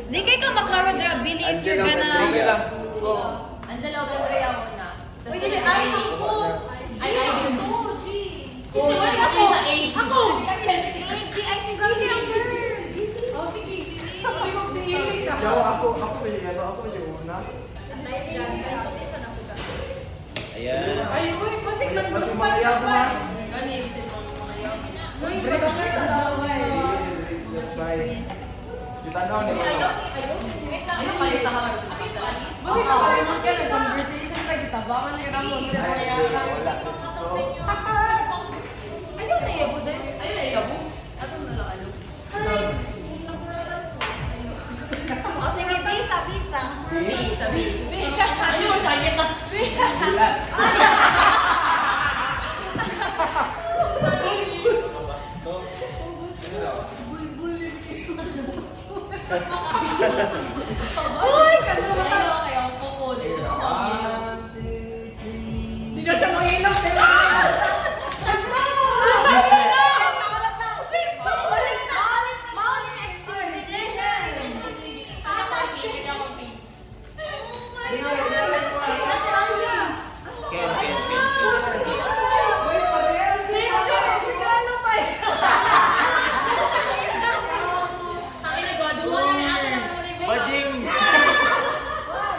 Di kay ka maklaro dra Billy if you're gonna. Oh, Angelo Andrea muna. Uy, dili ay ako. Ay, G. Kasi wala ako. Ako. G, I think I'm Oh, sige. Sabi ko si Ili ka. Ako yung una. Ayan. Ay, uy, pasig man Pasig grupo mga yaw pa. Ganito mo mga yaw. Uy, pasig sa dalawa. Kita na ni Ayaw. Ano palita ka lang? Buti ka pa rin ka na conversation pa kita. Baka na ka mo sa kaya. Ayaw na yabo din. Ayaw na yabo. Ato na lang ano. O sige, bisa. Bisa. Ano mo sakit na? Uy, kanina. Ayaw ang kuko dito. 1, 2, 3. Hindi na siya manginom.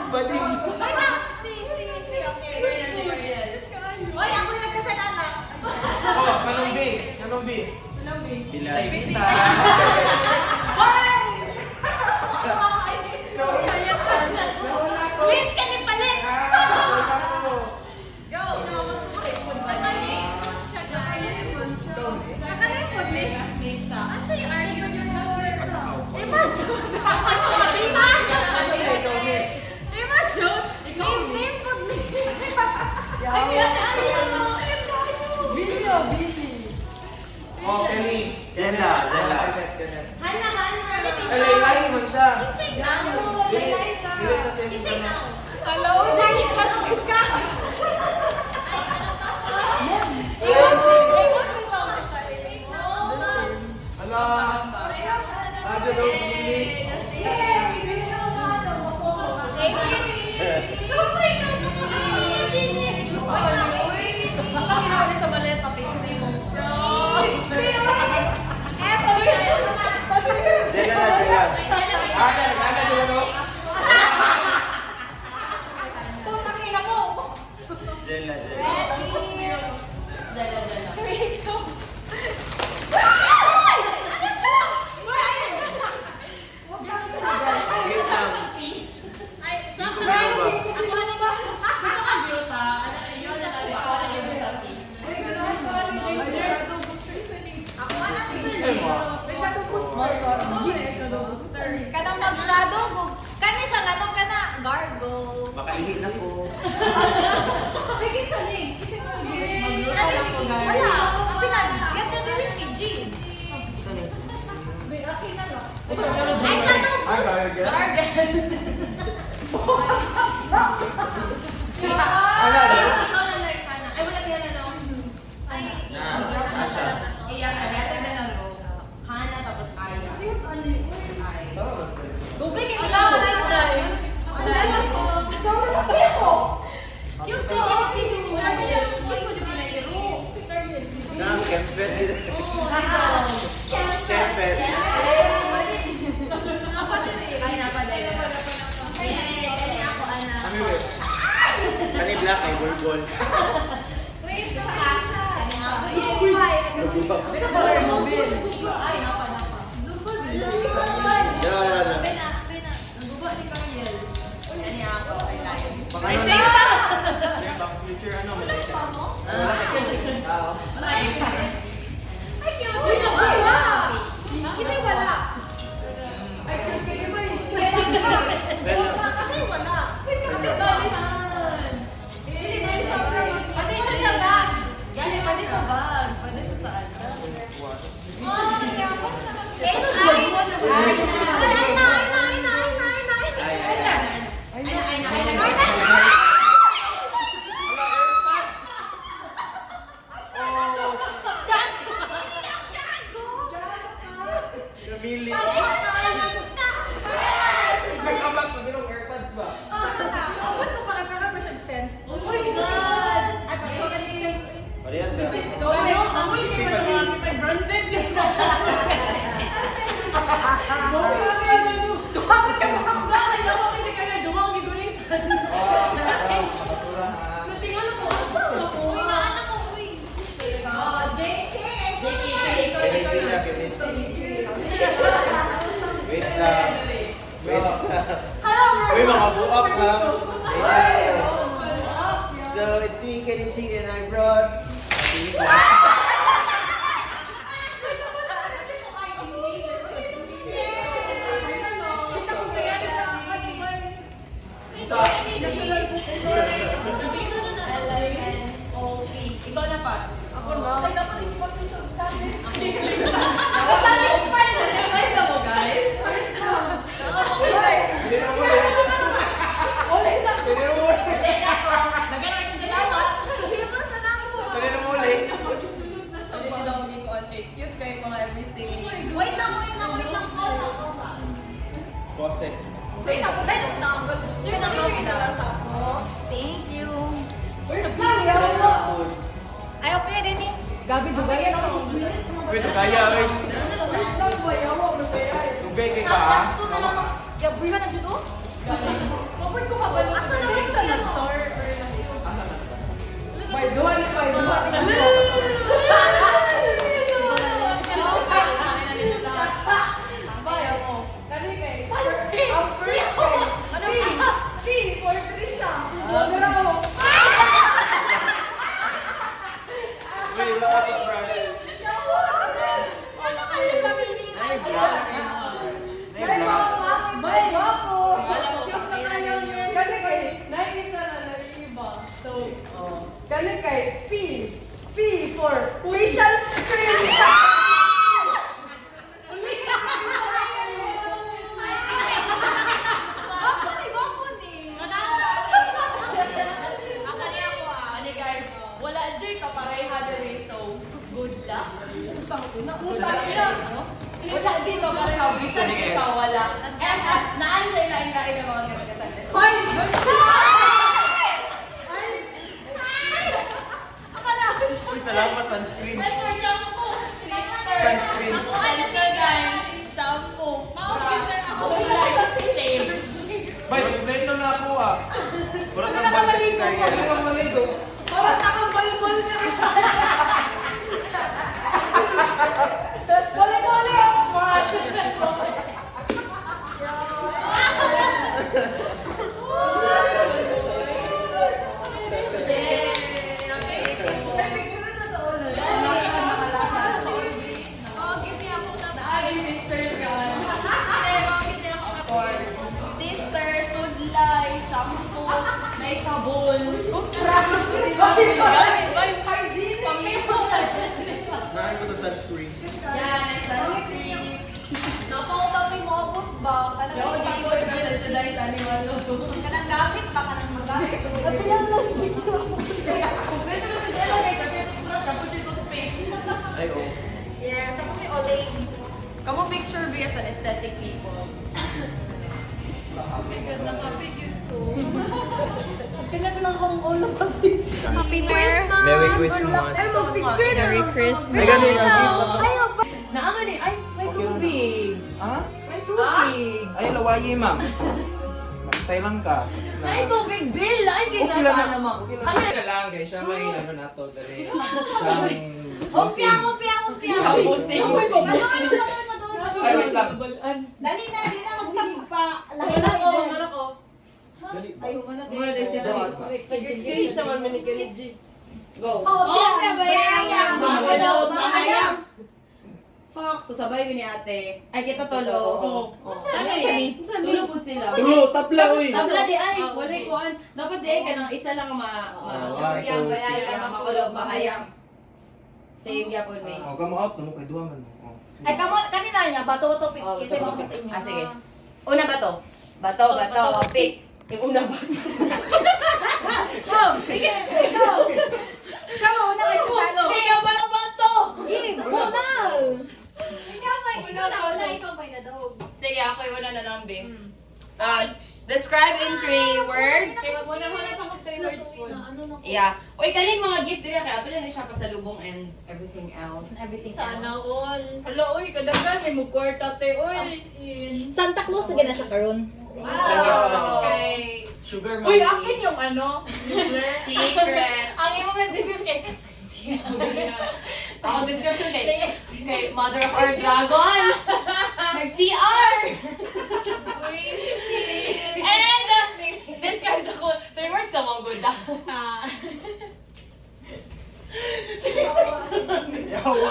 Bading! Oh, Manong B. Bilal. Wait, kani palit! Oh, Kenny. Jella. Hana. Laylay man siya. Hello, nagkasakit ka. Ala. Radyo daw pili. Sa baleta, pastry mo. Jella. Ana, Jella. Jella. Wait lang. Kanang mag-shadow ko. Kani siya nga to, kana gargle. Makaihi na ko. Wala. Pinag. Get the delete ni G. Ay, shadow. Ay, gargle. Gargle. Ana, Ikaw na lang sana. Ay, wala siya na no. Asha. Iya, kaya na lang go. Hana tapos Aya. Gubig kay Wala, wala tayo. Wala ko. Yung ko, wala niya. Hindi ko siya pinahiro. Kempet. Kani black ay bulbul. Future ano mo? Namili. Uy, naanak ko, uy. Kenichi na, Kenichi. Wait lang. Wait lang. Uy, mga buak ha. Ayan. So, it's me, Kenichi, and I brought Ikaw na pa. Ako na. Ay, dapat isipag ko sa sabi. Satisfied na design na mo, guys. Wait lang. Kosa. Kose. Thank you. Food. Ayaw ko din eh. Gabi, dugayan ako. Uy, kaya, uy. Tubig kay ka ha. Gabi ba na dito? Kapag ko pa ba? Asa na rin sa store? May duwan. Bayo mo. Kani kay. Ang first kay. P for Trisha. Wala mo. Uy, wala ka pa, brother. Nay, vlog. Nay, vlog. May wapo. Wala mo pa. Kani kay. Nainisa na naiiba. So, kani kay P. P for facial screen. Gwapo ni, gwapo ni. Ano guys, wala dyan ka pareha din so good luck. Wala dyan ka pareha, bisan ka wala. Naan-enjoy na inain ng mga kasal. Uy, salamat, sunscreen. Network lang po. Sunscreen. Shampoo. Bay, kompleto na ako ah. Wala kang bandage career. Parang nakabal-bal na rin. Bali-bali ang buwan. May picture na to ulo. Naagi sisters ka. Sister, sudlay, shampoo, may sabon. Hygiene. Naan ko sa sunscreen. Yan, ay sunscreen. Napakabang mo abot ba? Kanang ipipod ka sa July sa Liwalo. Kanang gamit pa, kanang magamit. Kapiyang lang dito. Kompleto na sa July guys. Tapos yung toothpaste. Ay, oh. Yes, ako may Olay. Kamu picture via sa aesthetic people. Happy Christmas! Merry Christmas. Picture na. Merry Christmas. Ay, ganun yung gift ako. Naama ni, ay, may tubig. Ha? May tubig. Ay, lawayi, ma'am. Magtay lang ka. Ay, tubig, Bill. Ay, Okay lang kailangan na. naman. Okay lang. Okay lang, guys. Siya may ano na to. Dali. Siya may bossing. Ay, wait lang. Dali na magsigig pa. Lahi Wala na ko, ko. wala ko. Dali. Ay, humana Muna na siya. Exchange siya man ni Kenji. Go. Opya bayayang. Makulog mahayang. Fuck, so sabay ni ate. Ay, kita tolo. Oo. Ano yun? Tulo po sila. Tulo, tapla, uy. Tabla di ay, wala kuan. Dapat di ay kanang isa lang Opya bayayang. makulog mahayang. Same gyapon mi. Oh, kamo out. Namo kay duha man. Oh. Ay kamo kanina niya bato pick Oh, kasi bato, mo pick. sa inyo. Ah sige. Una bato. Bato, pick. Yung una bato. Go, sige. Go. Show una kay Shalo. Ikaw ba bato? Give, una. Ikaw may na daw. Sige, ako yung una na lang, Bing. Describe in 3 words. Kaya muna pa mag-3 words po. Yeah. Uy, kaning mga gift nila kaya pala ni siya pasalubong and everything else. Sana all. Hala, uy, kadaghan may mo kwarta te, uy. Santa Claus na siya karon. Okay. Sugar Uy, mommy. akin yung ano? Secret. Ang imong nag-describe kay ako description kay Mother of our Dragons. Nag-CR. Uy. And describe ako. 3 words na mong good. Yawa.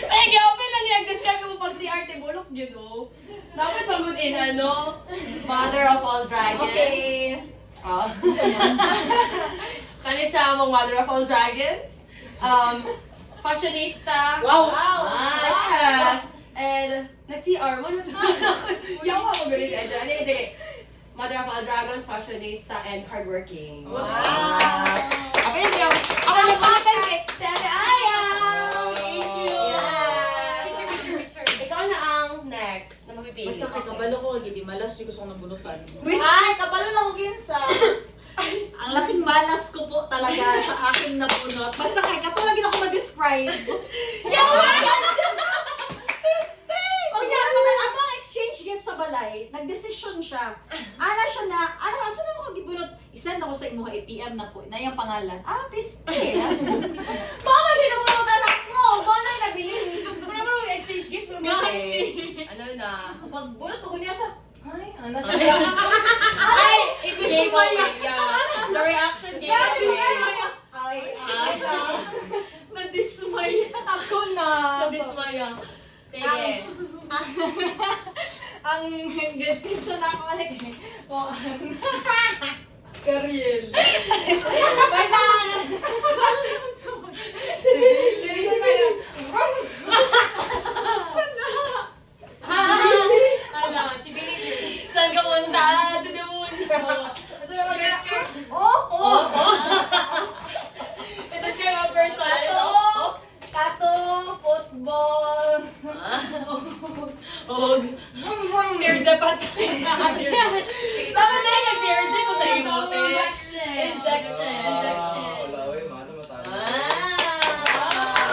Ay, gawin lang yung describe mo pag CR tibulok yun, oh. Dapat pamutin, ano? Mother of all dragons. Okay. Kani siya mong Mother of all dragons. Fashionista. Wow. Yes. And, nag-CR mo na. Yawa mo galing sa dyan. Hindi. Mother of all dragons, fashionista, and hardworking. Wow. Ako na siya. Ako na patan kay Ate Aya. Thank you. Picture. Ikaw na ang next na mapipili. Basta kay kabalo ko, hindi malas, di ko sa nabunutan. Wish ay kabalo lang ko ginsa. Ang laking malas ko po talaga sa aking nabunot. Basta kay katulad din ako mag-describe. Pag niya ako ang exchange gift sa balay, nagdesisyon siya. Ana siya na, asa na mo ko gibunot? I-send ako sa imo ka APM na po, na yung pangalan. Piste. Baka siya nabunutan ako! Baka na nabili. Wala mo yung exchange gift naman eh. Ano na? Pag bunot ko niya siya. Ay, ano siya? Ay, it is giveaway. Yeah. The reaction giveaway. Ay, nadismaya. Ako na. Nadismaya. Sige. Ang description ako ulit eh. O, Karil. wait lang. Ala, si Baby. Saan ka punta? To the moon. Skirt. Ito siya mga person. Kato, football. Og. Tears the patay. Bakit na yung tears ko sa emote? Injection. Injection. Wala, uy, mano matalo.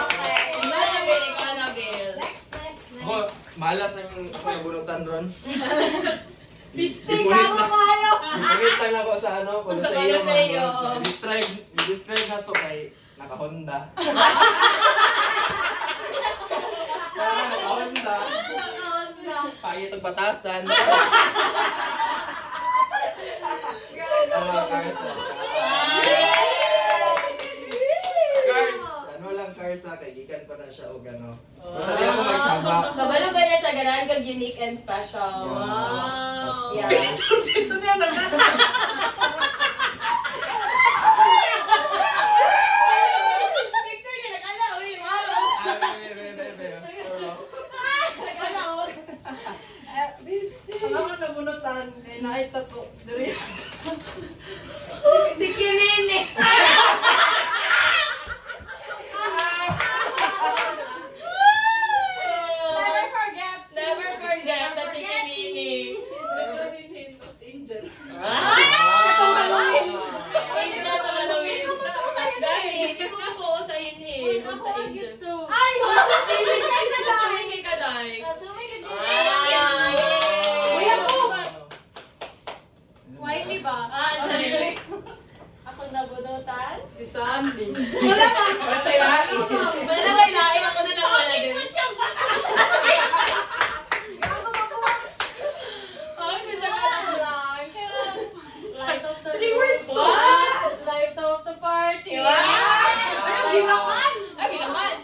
Okay. Ikaw na, Bill. Next. Ako, malas ang ako nabunutan ron. Piste, karo kayo. Nagit lang ako sa ano, kung Sa sa iyo. Coliseum. Describe na to kay naka-Honda. Naka-Honda. Pangit ang batasan. Cars. Cars. Ano lang cars kay gikan pa na siya o gano. Basta di ako magsama. Kabalo ba niya siya ganaan kag unique and special? Wow. Yeah. Dito niya Picture niya, nakala, uy, wow. Alam mo nabunutan, eh, nakita to. Diri. Si Kinini. Never forget. Never forget the Chikinini. Angel. Angel na Halloween. Totoo sa inhin. Sa Angel. Ay, sa Chikinini ka dahil. Uy, ako! Why me ba? Sorry. Ako nabunutan. Si Sandy. Wala na may lain. Ako na lang wala din. Ay, medyo ka lang. Light of the 3 words to. Light of the party. Ay, ginaman. Ay, ginaman.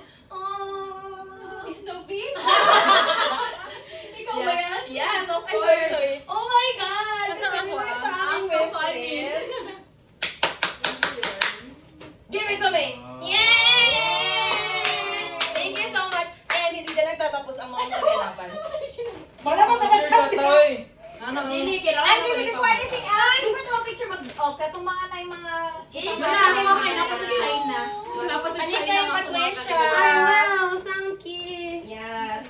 Snoopy? Ikaw ba yan? Yes, of Ay, course. sorry. Oh my God! Nasaan ako, ah? Sa aking website. Give it to me! Yay! Thank you so much. And hindi dyan nagtatapos ang mga kaganapan. Wala pa nagtatapos. Hindi, kailangan Ay, ko hindi, ikaw. before anything else, before the picture katong mga na yung mga... Wala, ako nga kayo napa sa China. Napa sa Anika China yung ako Patricia. makakita. thank you. Yes.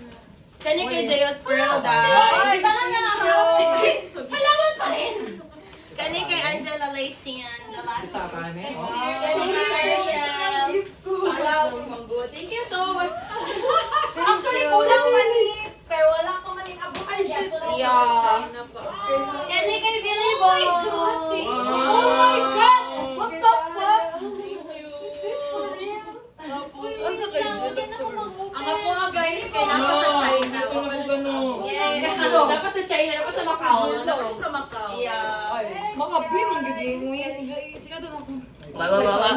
Kanya kay J.O. Ay, Squirrel dahil. sana na ako. Salamat pa rin. Congratulations. The last Isa ka ni. Thank you so much. Actually, kulang mani. Kaya wala pa maning abot. Yeah. Yan ni kay Billy Boy. Oh my God! What the fuck? Ang ako nga guys, kaya nasa sa China. Ito na po gano'n. Yes. Dapat sa China, dapat sa Macau. Dapat sa Macau. Yeah. Makabi, manggiging mo yan. Sige doon ako. Baba.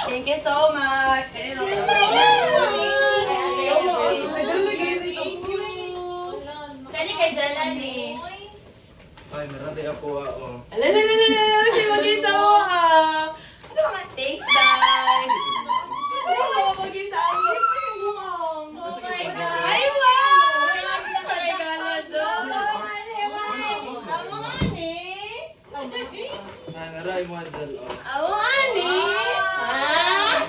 Thank you so much. Kani kay Jalan eh. Ay, narati ako oh. Alalala, siya magkita mo ah. Ano mga thanks, guys? Ano mga magkita mo? Ay, wow! Regalo, Jo. Amo ani. Ay, naray mo dal oh. Amo ani. Ah.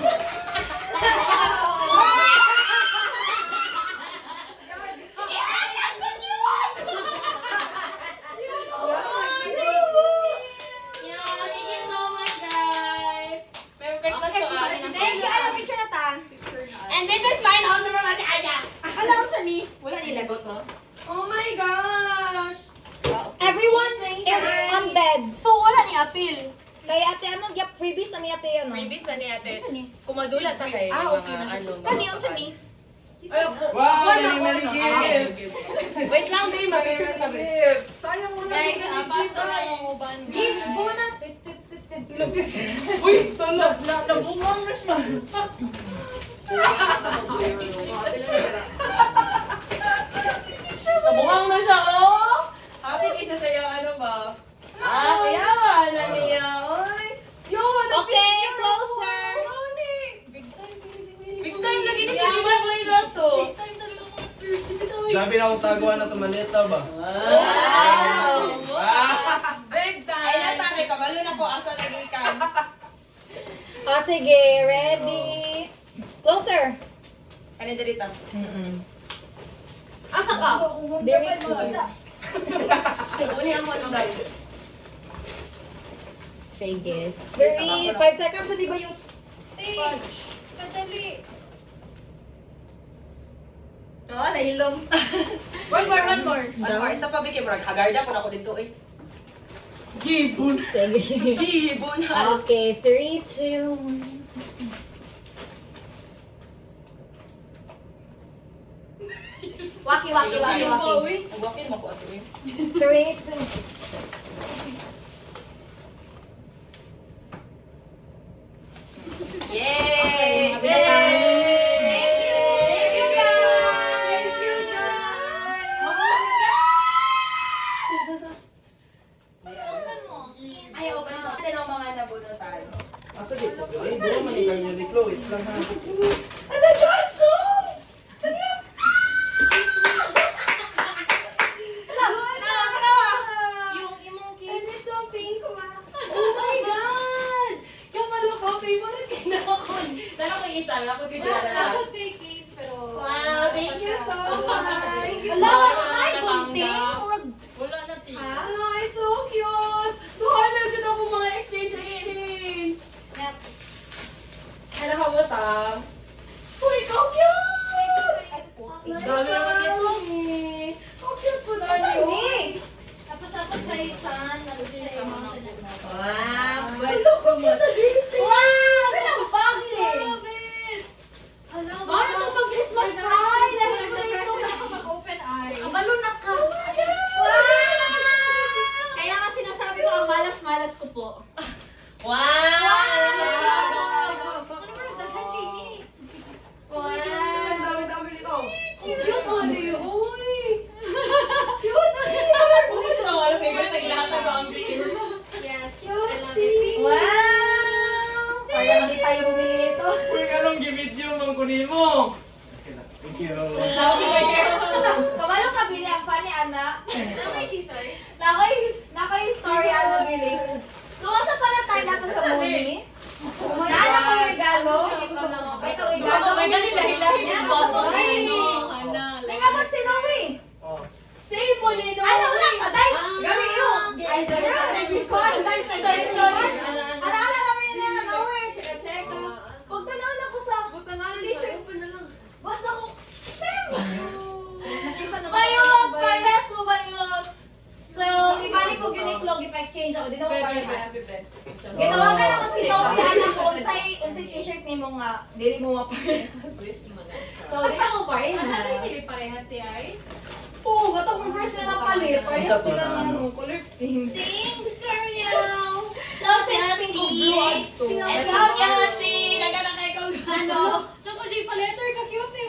And this is mine also from Ate Aya. Akala ko siya ni, wala nilagot no? Oh my gosh! Everyone is on bed. So wala ni apil. Kaya ate ano, gyap freebies na ni ate ano. Freebies na ni Ate. Ano siya ni? Kumadula ta kay Okay na mga siya. ano. Kani, ang siya ni? Wow, many gifts! Wait lang, babe. Mag-picture sa tabi. Gifts! Sayang mo na. Guys, pasto lang ang uban. Give bonus. Uy, nabungang na siya. Nabuhang na siya, oh! Happy kayo siya sa'yo, ano ba? Ah, yaman na niya. Oy! Yaman na Okay, closer. Big time busy Willie. Big time lagi na si Bina Boy na to. Big time talaga mga first. Bitaw eh. Grabe na akong taguan na sa maleta ba? Wow! Big Ay, natake ka. Malo na po. Asa lagi ka. Ah, sige, ready. Closer. Kanin dito. Asa ka? Diri ko. Uni ang mga guys. Sige. Very 5 seconds di ba yung Kadali. Oo, nailom. One more. One more. Isa pa, Vicky. Marag, hagarda po na ako dito eh. Gibon. Sige. Gibon. Okay, 3, 2, 1. Waki. Uwakin mo ko ato eh. 3, 2. Yay! Happy na tayo. Thank you! Thank you guys! Open mo. Ay, open mo. Natin ang mga nabunutan. Ah, sige. Ay, buo man ikaw niya ni Chloe. Wait lang ha. Ala, Joshua! Yung imong kiss. so pink ma. Oh my God! Yung malo ko, favorite kayo na ako. Dala ko isa, dala ko gitara. Dapat kay kiss, pero... Wow, thank you so much. Ala, ay, Wala bunting. Wala na tingin. Hello, it's so cute! Tuhanan dyan ako mga exchange. Nap. Ano ka mo ta? Uy, ikaw cute! Ay, Dami naman ito eh. How cute po na yun? Tapos sa isan, nalagay sa mga tinagnan. Wow! Hello, cute sa dito! Wow! Pinapagin. Hello, Para itong mag-Christmas pie. Dahil ko ito. mag-open eye. Ang balon ka. Kaya nga sinasabi ko, ang malas-malas ko po. Wow! Ano ba, daghan kay ni? Wow! Ang dami-dami nito. Cute mo niyo. Uy! Cute na niyo. Uy, ito na wala favorite na ginakata ko ang beer. Yes, I love it. Wow! Kaya hindi tayo bumili ito. Uy, anong gimit yung mga kunin mo? Okay na. Thank you. Kamalo ka bili ang funny ana. Ano may scissors? Nakoy story ano bili. So once upon a time nato sa movie. Naano ko yung regalo. Basta regalo. Oh my God, hilahi-lahi Naano mo. sa movie. Hana. Nagabot si Noe. Oh. Save mo ni no. Ano lang, patay. Ah. Gawin yun. Ay, sorry. Ay, gipa-exchange ako. Di na mo parehas. So, Gitawagan ako si Tommy, anak ko, unsay t-shirt ni mo nga, dili mo maparehas. So, di na mo Ano natin parehas. sige parehas di ay? Oo, bato ko first na napalit. Parehas Isa pa sila na, ng ano? color pink. Thanks, Cariel! So, si Ate Hello, Kelsey! Nagana kay ko. Ano? Naku, Jay, pa-letter ka cute eh.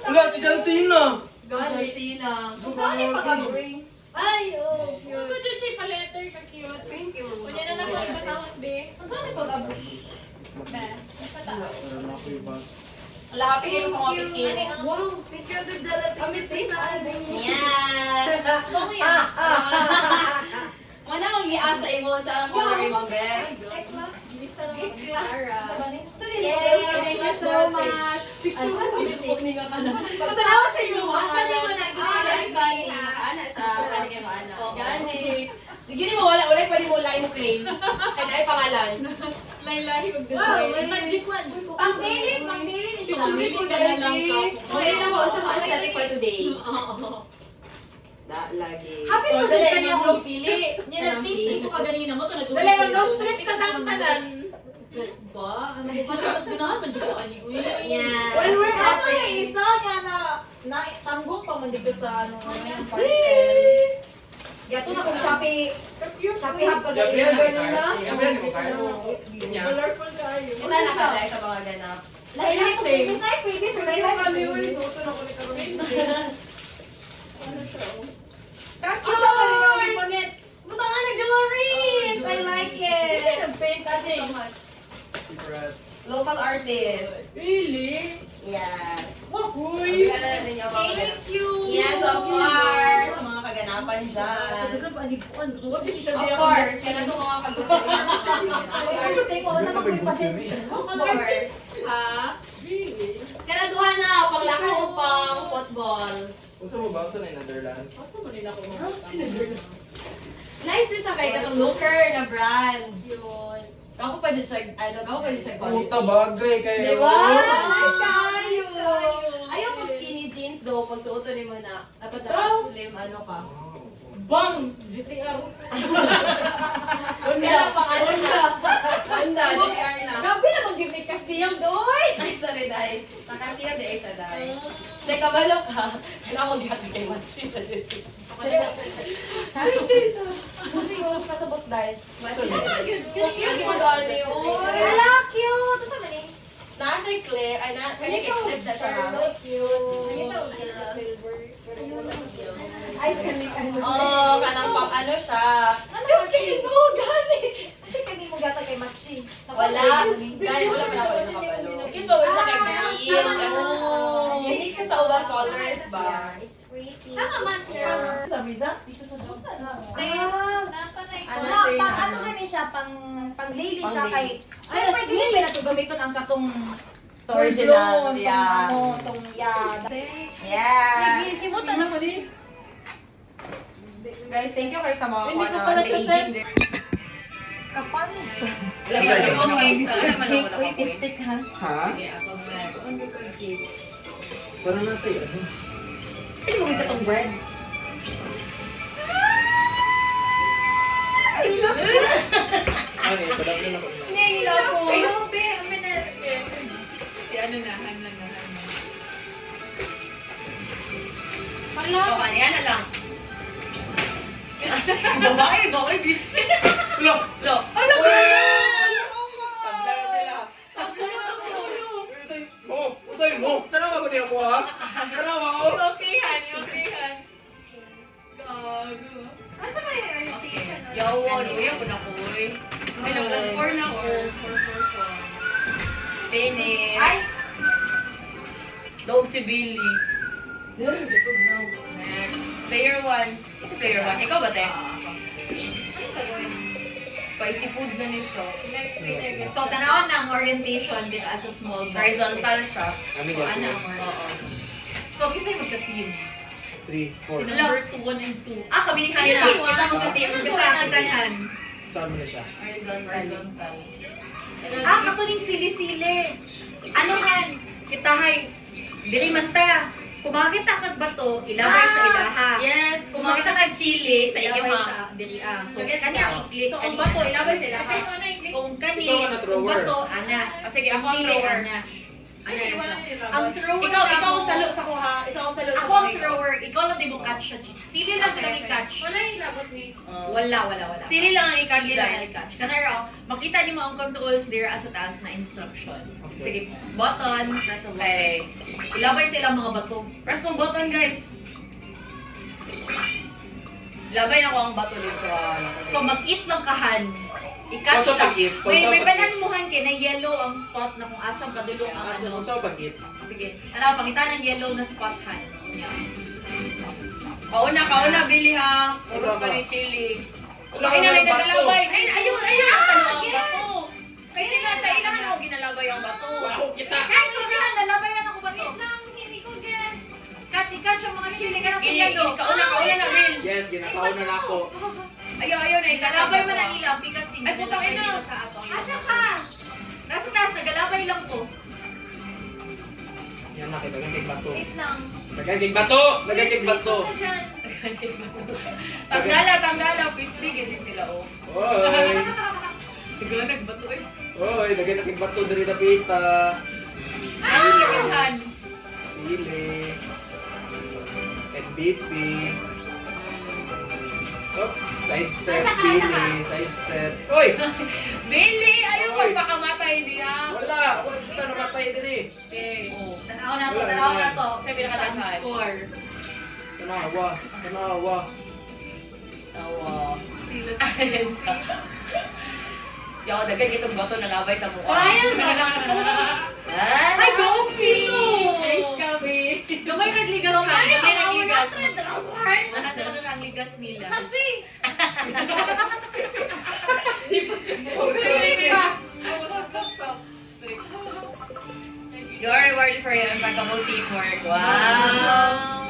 Wala, si John Cena. Gano'n sila. Saan yung pag-agree? Ay, oh, Naku, cute. Jay, pa-letter ka cute. Thank you. Kunya na lang ko ibasahon, be. Saan yung pag-agree? Be, basta tao. Wala, happy kayo sa mga biscuit. Wow, thank you, Dad Jalat. Kami taste Yes! Bango yan. Wala akong giasa imo sa color imong bag. It's Clara. Yay! Thank you so much. Patalawa sa inyo, Asan yung mga Gani, ana siya. Gani kayo ana. Gani. Gini mo wala, ulit pa di mo line mo claim. Kaya ay pangalan. Laylahi og Wow, may magic one. Pang-daily ni siya. Pili ka na lang ka. Okay na mo sa aesthetic for today. Da lagi. Happy Oh, mo sa dali, kanya mag- kong pili. Niya nag-tip ko kaganina mo to nag-uwi. Dali, mag no strips sa tanan. Ba? Ano ba na mas ganahan man jud ani uy. Yeah. Well, we're Ano happy. yung isa nga na tanggong pa man dito sa ano yung parcel. Gato na kung Shopee hub ka Gabriel ganun ni na. Cars. Gabriel ni Cars. Kanya. Kita nakadai sa mga ganaps. Laila ko previous ay previous Laila ka ni Uli. Asa man ni Mami Ponet? Buta nga nag-jewelries! I like it! Nag-paint so much. Secret. Local artist. Really? Yes. Wahoy! Thank you! Yes, of course! Sa mga kaganapan dyan. Of course, kailan itong mga kag-grocery Of course. Ha? Really? Kailan duha na, panglakaw o pang football. Kung sa mo ba ito na Netherlands? Asa mo nila ko Nice din siya kay katong looker na brand. yun. Ako pa din siya, ako pa din siya Puta bagay kayo. Diba? Nice kayo! Ayaw po skinny jeans do, pag suoto ni mo na. Dapat na slim, ano ka. Bang! GTR. Kaya pang ano siya. Ganda, DPR na. Grabe na mag-give me kasiyang doy! Ay, sorry, Day. Nakasiya di siya, Day. Day, kabalo ka. Wala akong gati kay Maxi siya dito. Hindi ko kasabot dahil. Cute mo, Dolly. Oy! Hala, cute! Ito naman eh. Na siya clear, ay na, kaya kay-slip na siya, ma'am. Ay, kani ano. Oh, kanang pang ano siya. Ano Machi? No, gani. Kasi kani mo gata kay Machi. Wala. Dahil wala pa na pala nakapalo. Ito, siya kay Green. Unique siya sa ubang colors ba? It's pretty. Tama man. Yeah. Sa visa? Dito sa Dosa na. Napanay ko. Ano Ano, siya yung ano ano? gani siya, pang lady siya Pang-lady. kay... Siyempre, dili pa na ito gamiton ang katong... Original, full-blown, yeah. Tong yeah. Yes. Simutan na ko din. Guys, thank you kayo sa mga Hindi ko kuha pala na siya anti-aging din. Ha? Para natin ano? Hindi mo kita tong bread. Ano eh, padam na ako. Kayo, be, amin na. Hala. Yan na lang. Babae, bishi. Lo! Lo. Tabla na sila. Mo! Usay mo! Tanawa ko niya po ha? Tanawa ko! Okay, honey. Ano ba yung orientation? Yawa, luya ko na ko eh. May plus 4 na ko. Finish. Ay! Dog si Billy. Next. Player 1. Kasi player 1. Ikaw ba, te? Anong gagawin? Spicy food na niya siya. Next week, I guess. So, tanawan ng orientation dito as a small box. Horizontal siya. Ano So, ano, yan? more. Oo. So, kisay magka-team. 3, 4. Number 2, 1 and 2. Ah, kami ni Hana. Kasi Kita one. magka-team. Ano Kita, natin kita yan? Han. Saan mo na siya? Horizontal. Ah, katuling sili-sili. Ano Han? Kita hay. Dili man ta. Kumakita kag bato, ilaway sa ilaha. Yes. Kumakita kag chili sa inyo Ilabay ha. sa diri so Okay, kani ang i-click So, kani ang bato, ana. ilabay sila ha. Kung kani Ikaw ka na thrower. bato ana Sige, ang ako ang chili thrower. ana. Ana Hindi, na wala siya. nila. Ang thrower Ikaw ako- ang salo sa ko ha. Isa ang salo sa Ako ang thrower, ikaw lang di mo catch siya. Sili lang Okay, kami okay. catch. Wala yung labot ni. Wala. Sili lang ang i-catch Sili lang dahil. ang catch. Kanaro, makita niyo mo ang controls there sa taas na instruction. Sige, button, press ang button. Okay. Ilabay sila mga bato. Press mong button guys. Labay na ko ang bato dito. So, mag-eat ng kahan. I-catch Kung sa lang. pag-eat, kung May sa pag-eat. balan mo han kay na yellow ang spot na kung asang padulong ang ano. Ano sa pag-eat? Sige. Ano, pakita ng yellow na spot han. Yan. Kauna, Billy ha. Puros Wala pa ka. ni chili. Wala Ay, ka ng bato. naglalabay. Ay, ayun. Ano ang Yes. bato? Kasi nasa ilan ako ginalabay ang bato. Wala ko kita. Guys, hindi na, nalabayan ako ba to? Wait lang, hindi ko guess. Catch ang mga chili ka na sa Gili, yellow. kauna na, Bill. Yes, ginakaw na ako. Ayaw na. Nagalabay man ang ilang because Ay, putang ina. nila sa ato. ang Asa ilang ka? bato. Nasa taas, nagalabay lang ko. Yan na, kita kay bato. Wait lang. Lagay kay bato! Lagay kay bato! Wait ka dyan. Tanggala. Pistig, hindi sila oh. Oy! Siguro nagbato eh. Oy, lagay na kay bato diri na pita. Ano yung han? Sili. MVP. Oops, side step, Asa ka, Billy, asa ka? side step. Oy! Billy, ayaw Oy. magpakamatay, hindi ha? Wala! Wala kita namatay diri. Okay. Oh, tanaw na to. Sabi na kadaghan. Ang score. Tanawa. Tawa. Yo, dagan itong bato na labay sa mukha. Trial naman to. Ay, dog sino? Guys, kami. Gamay kag ligas ka. Kamay, Gamay kag makauna ligas. sa drummer. Ano ang ligas nila? Sabi. Pagkakinig ka. You are rewarded for your impeccable teamwork. Wow!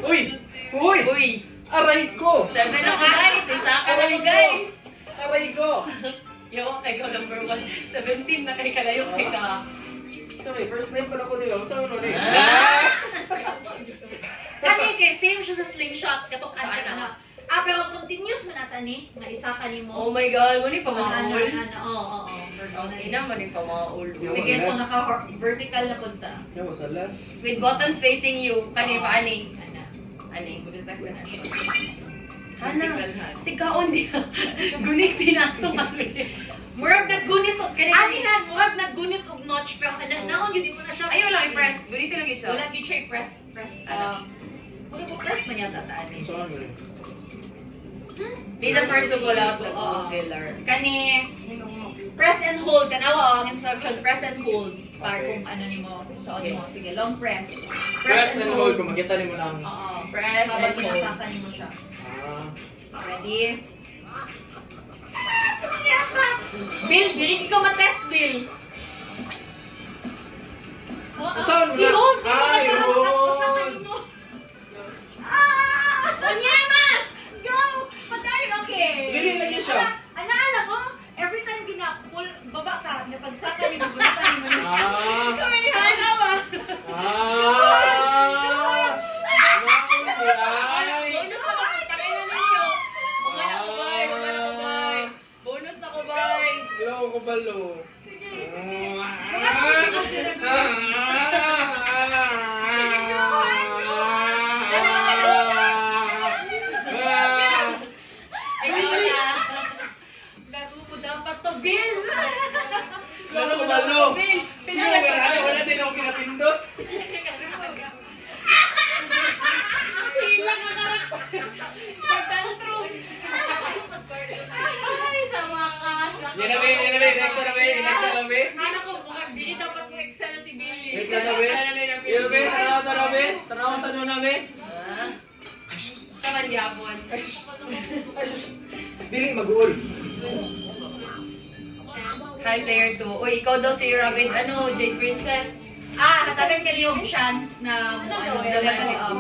Uy! Uy! Uy! Aray ko! 7 ako guys! Isa ka na mo guys! Aray ko! Yawa kay ko number 1. 17 na kay kalayo kay ka. Sorry, first name pa na ko niyo. Saan mo ni? Kani kay same siya sa slingshot katok ana na. Pero continuous man ata ni nga isa ka nimo. Oh my god, muni pa mga Ano, ul. Oo. Okay naman yung pa mga ul. Sige, so naka vertical na punta. Yo, sala. With buttons facing you. Kani pa ani? Ani, mag-detect na siya. Hana, si Kaon di. Guniti na to Murag naggunit og anihan murag naggunit og notch pero naon yun di mo na siya. Ayaw lang i-press. Gunito lang yun siya. Wala gyud siya press. Wala ko press man yata ta ani. Saan mo ni? Be the first to pull out the Oo. filler. Kani press and hold kanawa ang instruction press and hold para Okay. kung ano nimo sa mo sige long press Press and hold. Kung makita niyo mo lang. oo Press habang and hold. pinasaka nimo siya Ah. ready Bill dili ikaw ma-test Bill Saan mo na? I-hold Ay, hold. Panyamas! Go! Madali, okay. Dili lagi siya. Alam mo, every time gina-pull, baba ka, napagsaka ni magulitan ni Manisha. Ah. Kami ni Hana ba? Ah! Ay! Bonus na ko, takay na ninyo. Mga na ko, bay. Mga na ko, bay. Bonus na ko, bay. Hello, kubalo. Sige. Ikaw na. Laro mo dapat to, Bill. Hello, kubalo. Bill, Wala din ako pinapindot. Hila ka karakter. Pagtantrum. Ay, sa wakas. Yan na, be. Next na, be. Next na, be. Anak ko, mukhang hindi dapat mo excel si Billy. Wait lang na, be. Yan, be. Tanawa sa na, be. Tanawa sa na, be. Sa mangyapon. Ay, sus. Dili mag-uol. Try player 2. Uy, ikaw daw si Rabbit, ano, Jade Princess. Katagan ka yung chance na Ano ano, gawin? sa level up.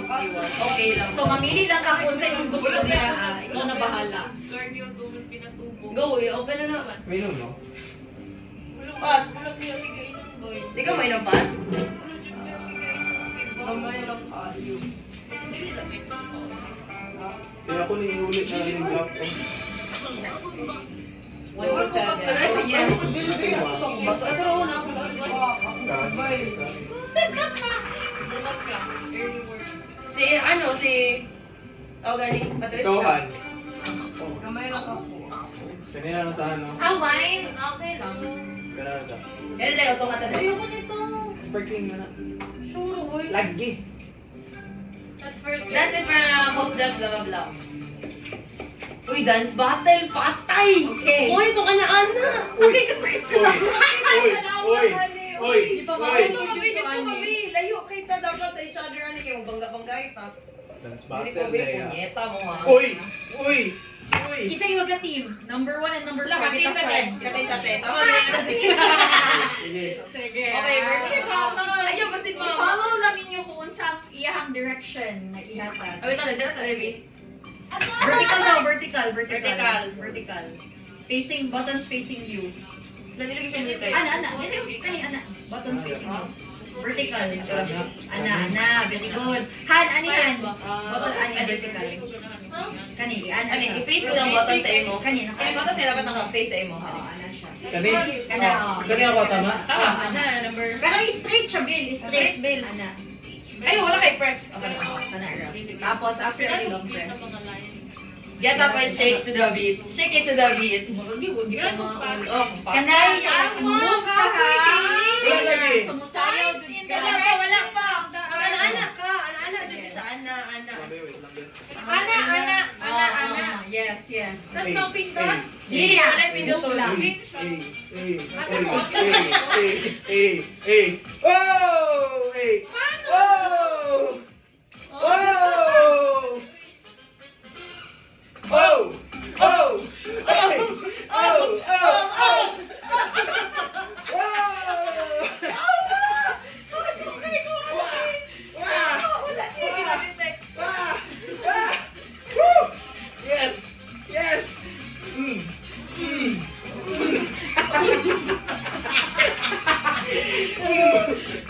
Okay lang. So, mamili lang ka kung saan yung gusto niya. Ikaw na bahala. Go, i-open na naman. Minum, no? Pat. Di ka mainom, Pat? Gamay lang kayo. Kaya ako niulit na rin yung block ko. 1 to 7. Yes. Basta ito raw na ako. Bukas ka. Early morning. Si... Oh, galing. Patricia. Ikaw, Han. Gamay lang ako. Kanina na sa ano? Wine? Okay lang. Kanina na sa... Yan lang, ito nga Ayoko nito. Sparkling na na. Sure, boy. Lagi. That's for That's it for hope that blah blah blah. Uy, dance battle, patay! Okay. Uy, itong ana-ana! Okay, kasakit sa lakas! Uy! Dito kami! Layo kita dapat sa each other, ano kayo, bangga-bangga ita. Dance Hindi battle ko ba na yan. punyeta mo ha? Uy! Uy! Uy! Isa yung magka-team. Number 1 and number 4. Wala, katin ka din. Katin. Tama na yan. Sige. Sige. Okay, birthday battle! Ayaw, basit mo. I-follow lang ninyo kung unsang iyahang direction na ihatag. Wait lang, dito sa Levi. Vertical daw, vertical. Vertical. Facing, buttons facing you. Nanilig siya nito eh. Ana. Ana. Buttons facing you. Vertical. Ana. Very good. Han, ani han. Button, ani, vertical. Kani, ana. Ano, i-face ko lang button sa imo. Kani, Kani button sila dapat naka-face sa imo. Oo, ana siya. Kani? Kana, Kani ako tama? Ana, number... Pero straight siya, Bill. Straight, Bill. Ana. Ay, wala kay press. Okay, kana. Tapos, after a long press. Get up and shake to the beat. Shake it to the beat. Hindi pa Kanay, move ka ha. Wala lagi. Sumusayaw, jud ka. Wala pa. Ana-ana ka. Ana-ana. Dito siya. Ana. Wait lang din. Ana. Yes. Tapos no pindot? Yeah. Wala pinduto lang. Oh! Hey! Oh! Oh! Oh! Oh! Hey! Oh! Oh! Yes! Yes! Mm. Mm.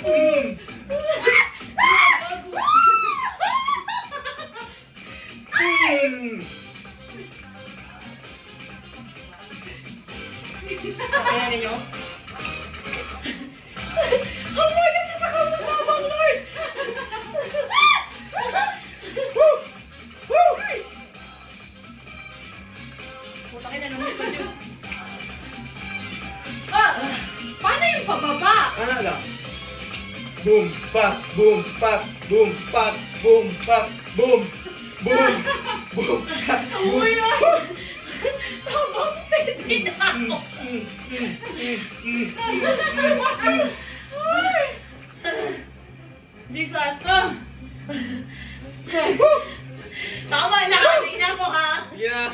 Mm. Mm. Kaya ninyo? Putakin na nung gusto nyo. Paano yung pababa? Ano lang? Boom, pak, boom, pak, boom, pak, boom, pak, boom, boom, boom, pak, boom. Jesus. Tama na, kanina ko ha. Yeah.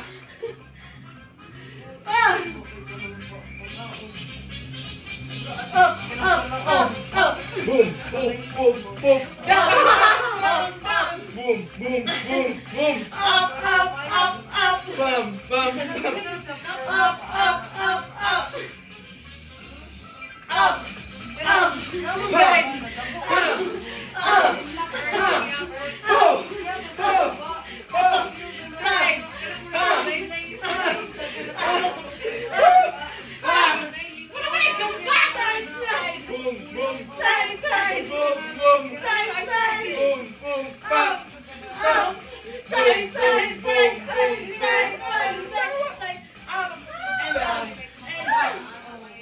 Boom, boom, boom, boom. Boom, boom, boom, boom. Up. Bam, bam, bam.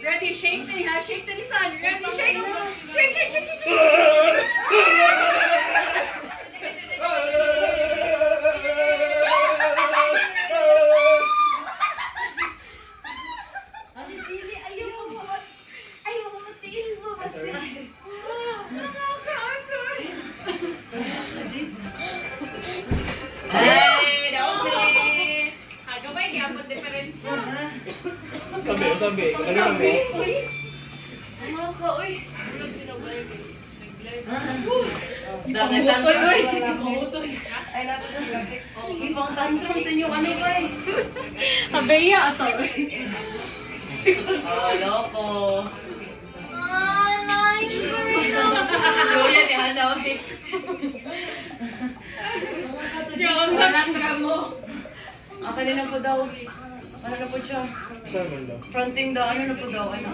Ready, shake the ha, shake the sun. Ready, shake. Ayaw mo matiil mo. Hey, okay. Gamay kaya mo diferensya. Sabi. Ano lang mo? Ibang tantrum sa inyo, ano ba eh? Habeya ato. Oh, loko. Nanay Kuya ni Hana, okay. Malandra mo. Ako din na po daw. Ano na po siya? Saan man daw? Fronting daw. Ano na po daw? Ano?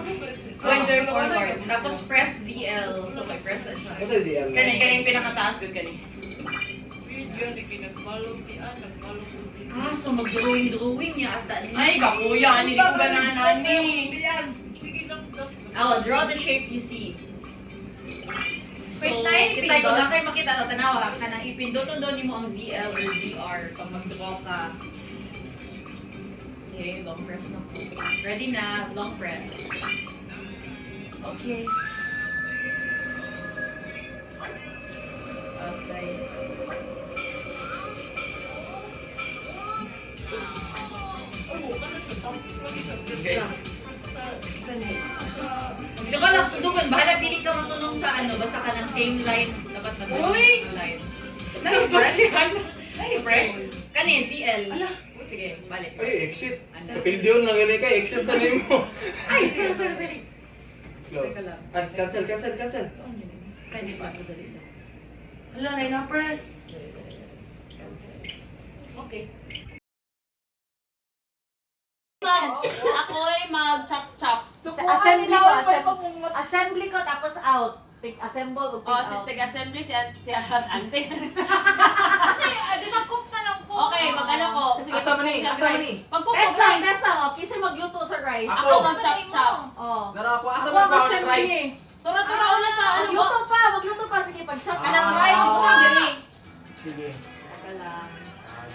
To enjoy forward. Tapos press ZL. So, may press na siya. Masa si Elma? Kani yung pinakataas ko kani. Ah, so mag-drawing niya ata. Ay, kakuya. Hindi ko banana ni. Oh, draw the shape you see. Wait, tayo kita ko pindot? na kayo makita no tanawa kanang ipinduton doon nimo ang ZL or ZR pag mag-draw ka. Okay, long press na po. Ready na, long press. Okay. Outside. Okay. Hindi ka lang sundugan. Bahala, dili ka matulong sa ano. Basta ka ng same line. Dapat na Uy! line. Nag-press? Nag-press? Kani, CL. Sige, balik. Ay, exit. Kapildiyon lang yun ka, exit na rin mo. Ay, sorry. Close. Teka lang. Cancel. Kani pa, ito dali lang. Hala, na-press. Okay. Ako'y mag-chop-chop. Assembly ko tapos out. Assemble o O, si Tag-Assembly, si Ante. Kasi, di ba cook ka ng cook? Okay, mag-ano ko. Sige, Asa man ni? Pag-cook ko, Test lang, guys. test lang. O, kasi magluto sa rice. Ako. Ako mag-chop-chop. Oh. Nara ako, asa Ako man ang ba ang assembly rice? eh. Tura-tura ko na sa ano Magluto pa. Sige, pag-chop. Kanang rice, ito ang diri. Sige. Teka lang.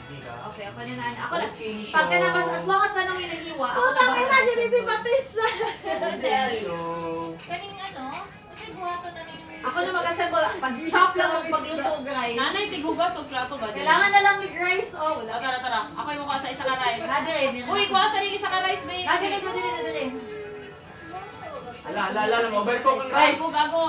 Hindi ka. Okay, ako na. Ako na. Okay, Pagka show. naman, as long as na nang hinihiwa, ako na Putang ina, bahala. dili si Patricia. Show. Kaning ano? Kasi buhato na ning... Ako na mag-assemble. Pag-chop lang ang pagluto, guys. Nanay, tighugas o plato ba? Kailangan na lang ni Grace. Oh, wala. Tara. Ako yung mukha sa isa ka rice. Nadire. Uy, kuha sa lili sa ka rice, babe. Nadire. Ala, overcook ang rice. Gago.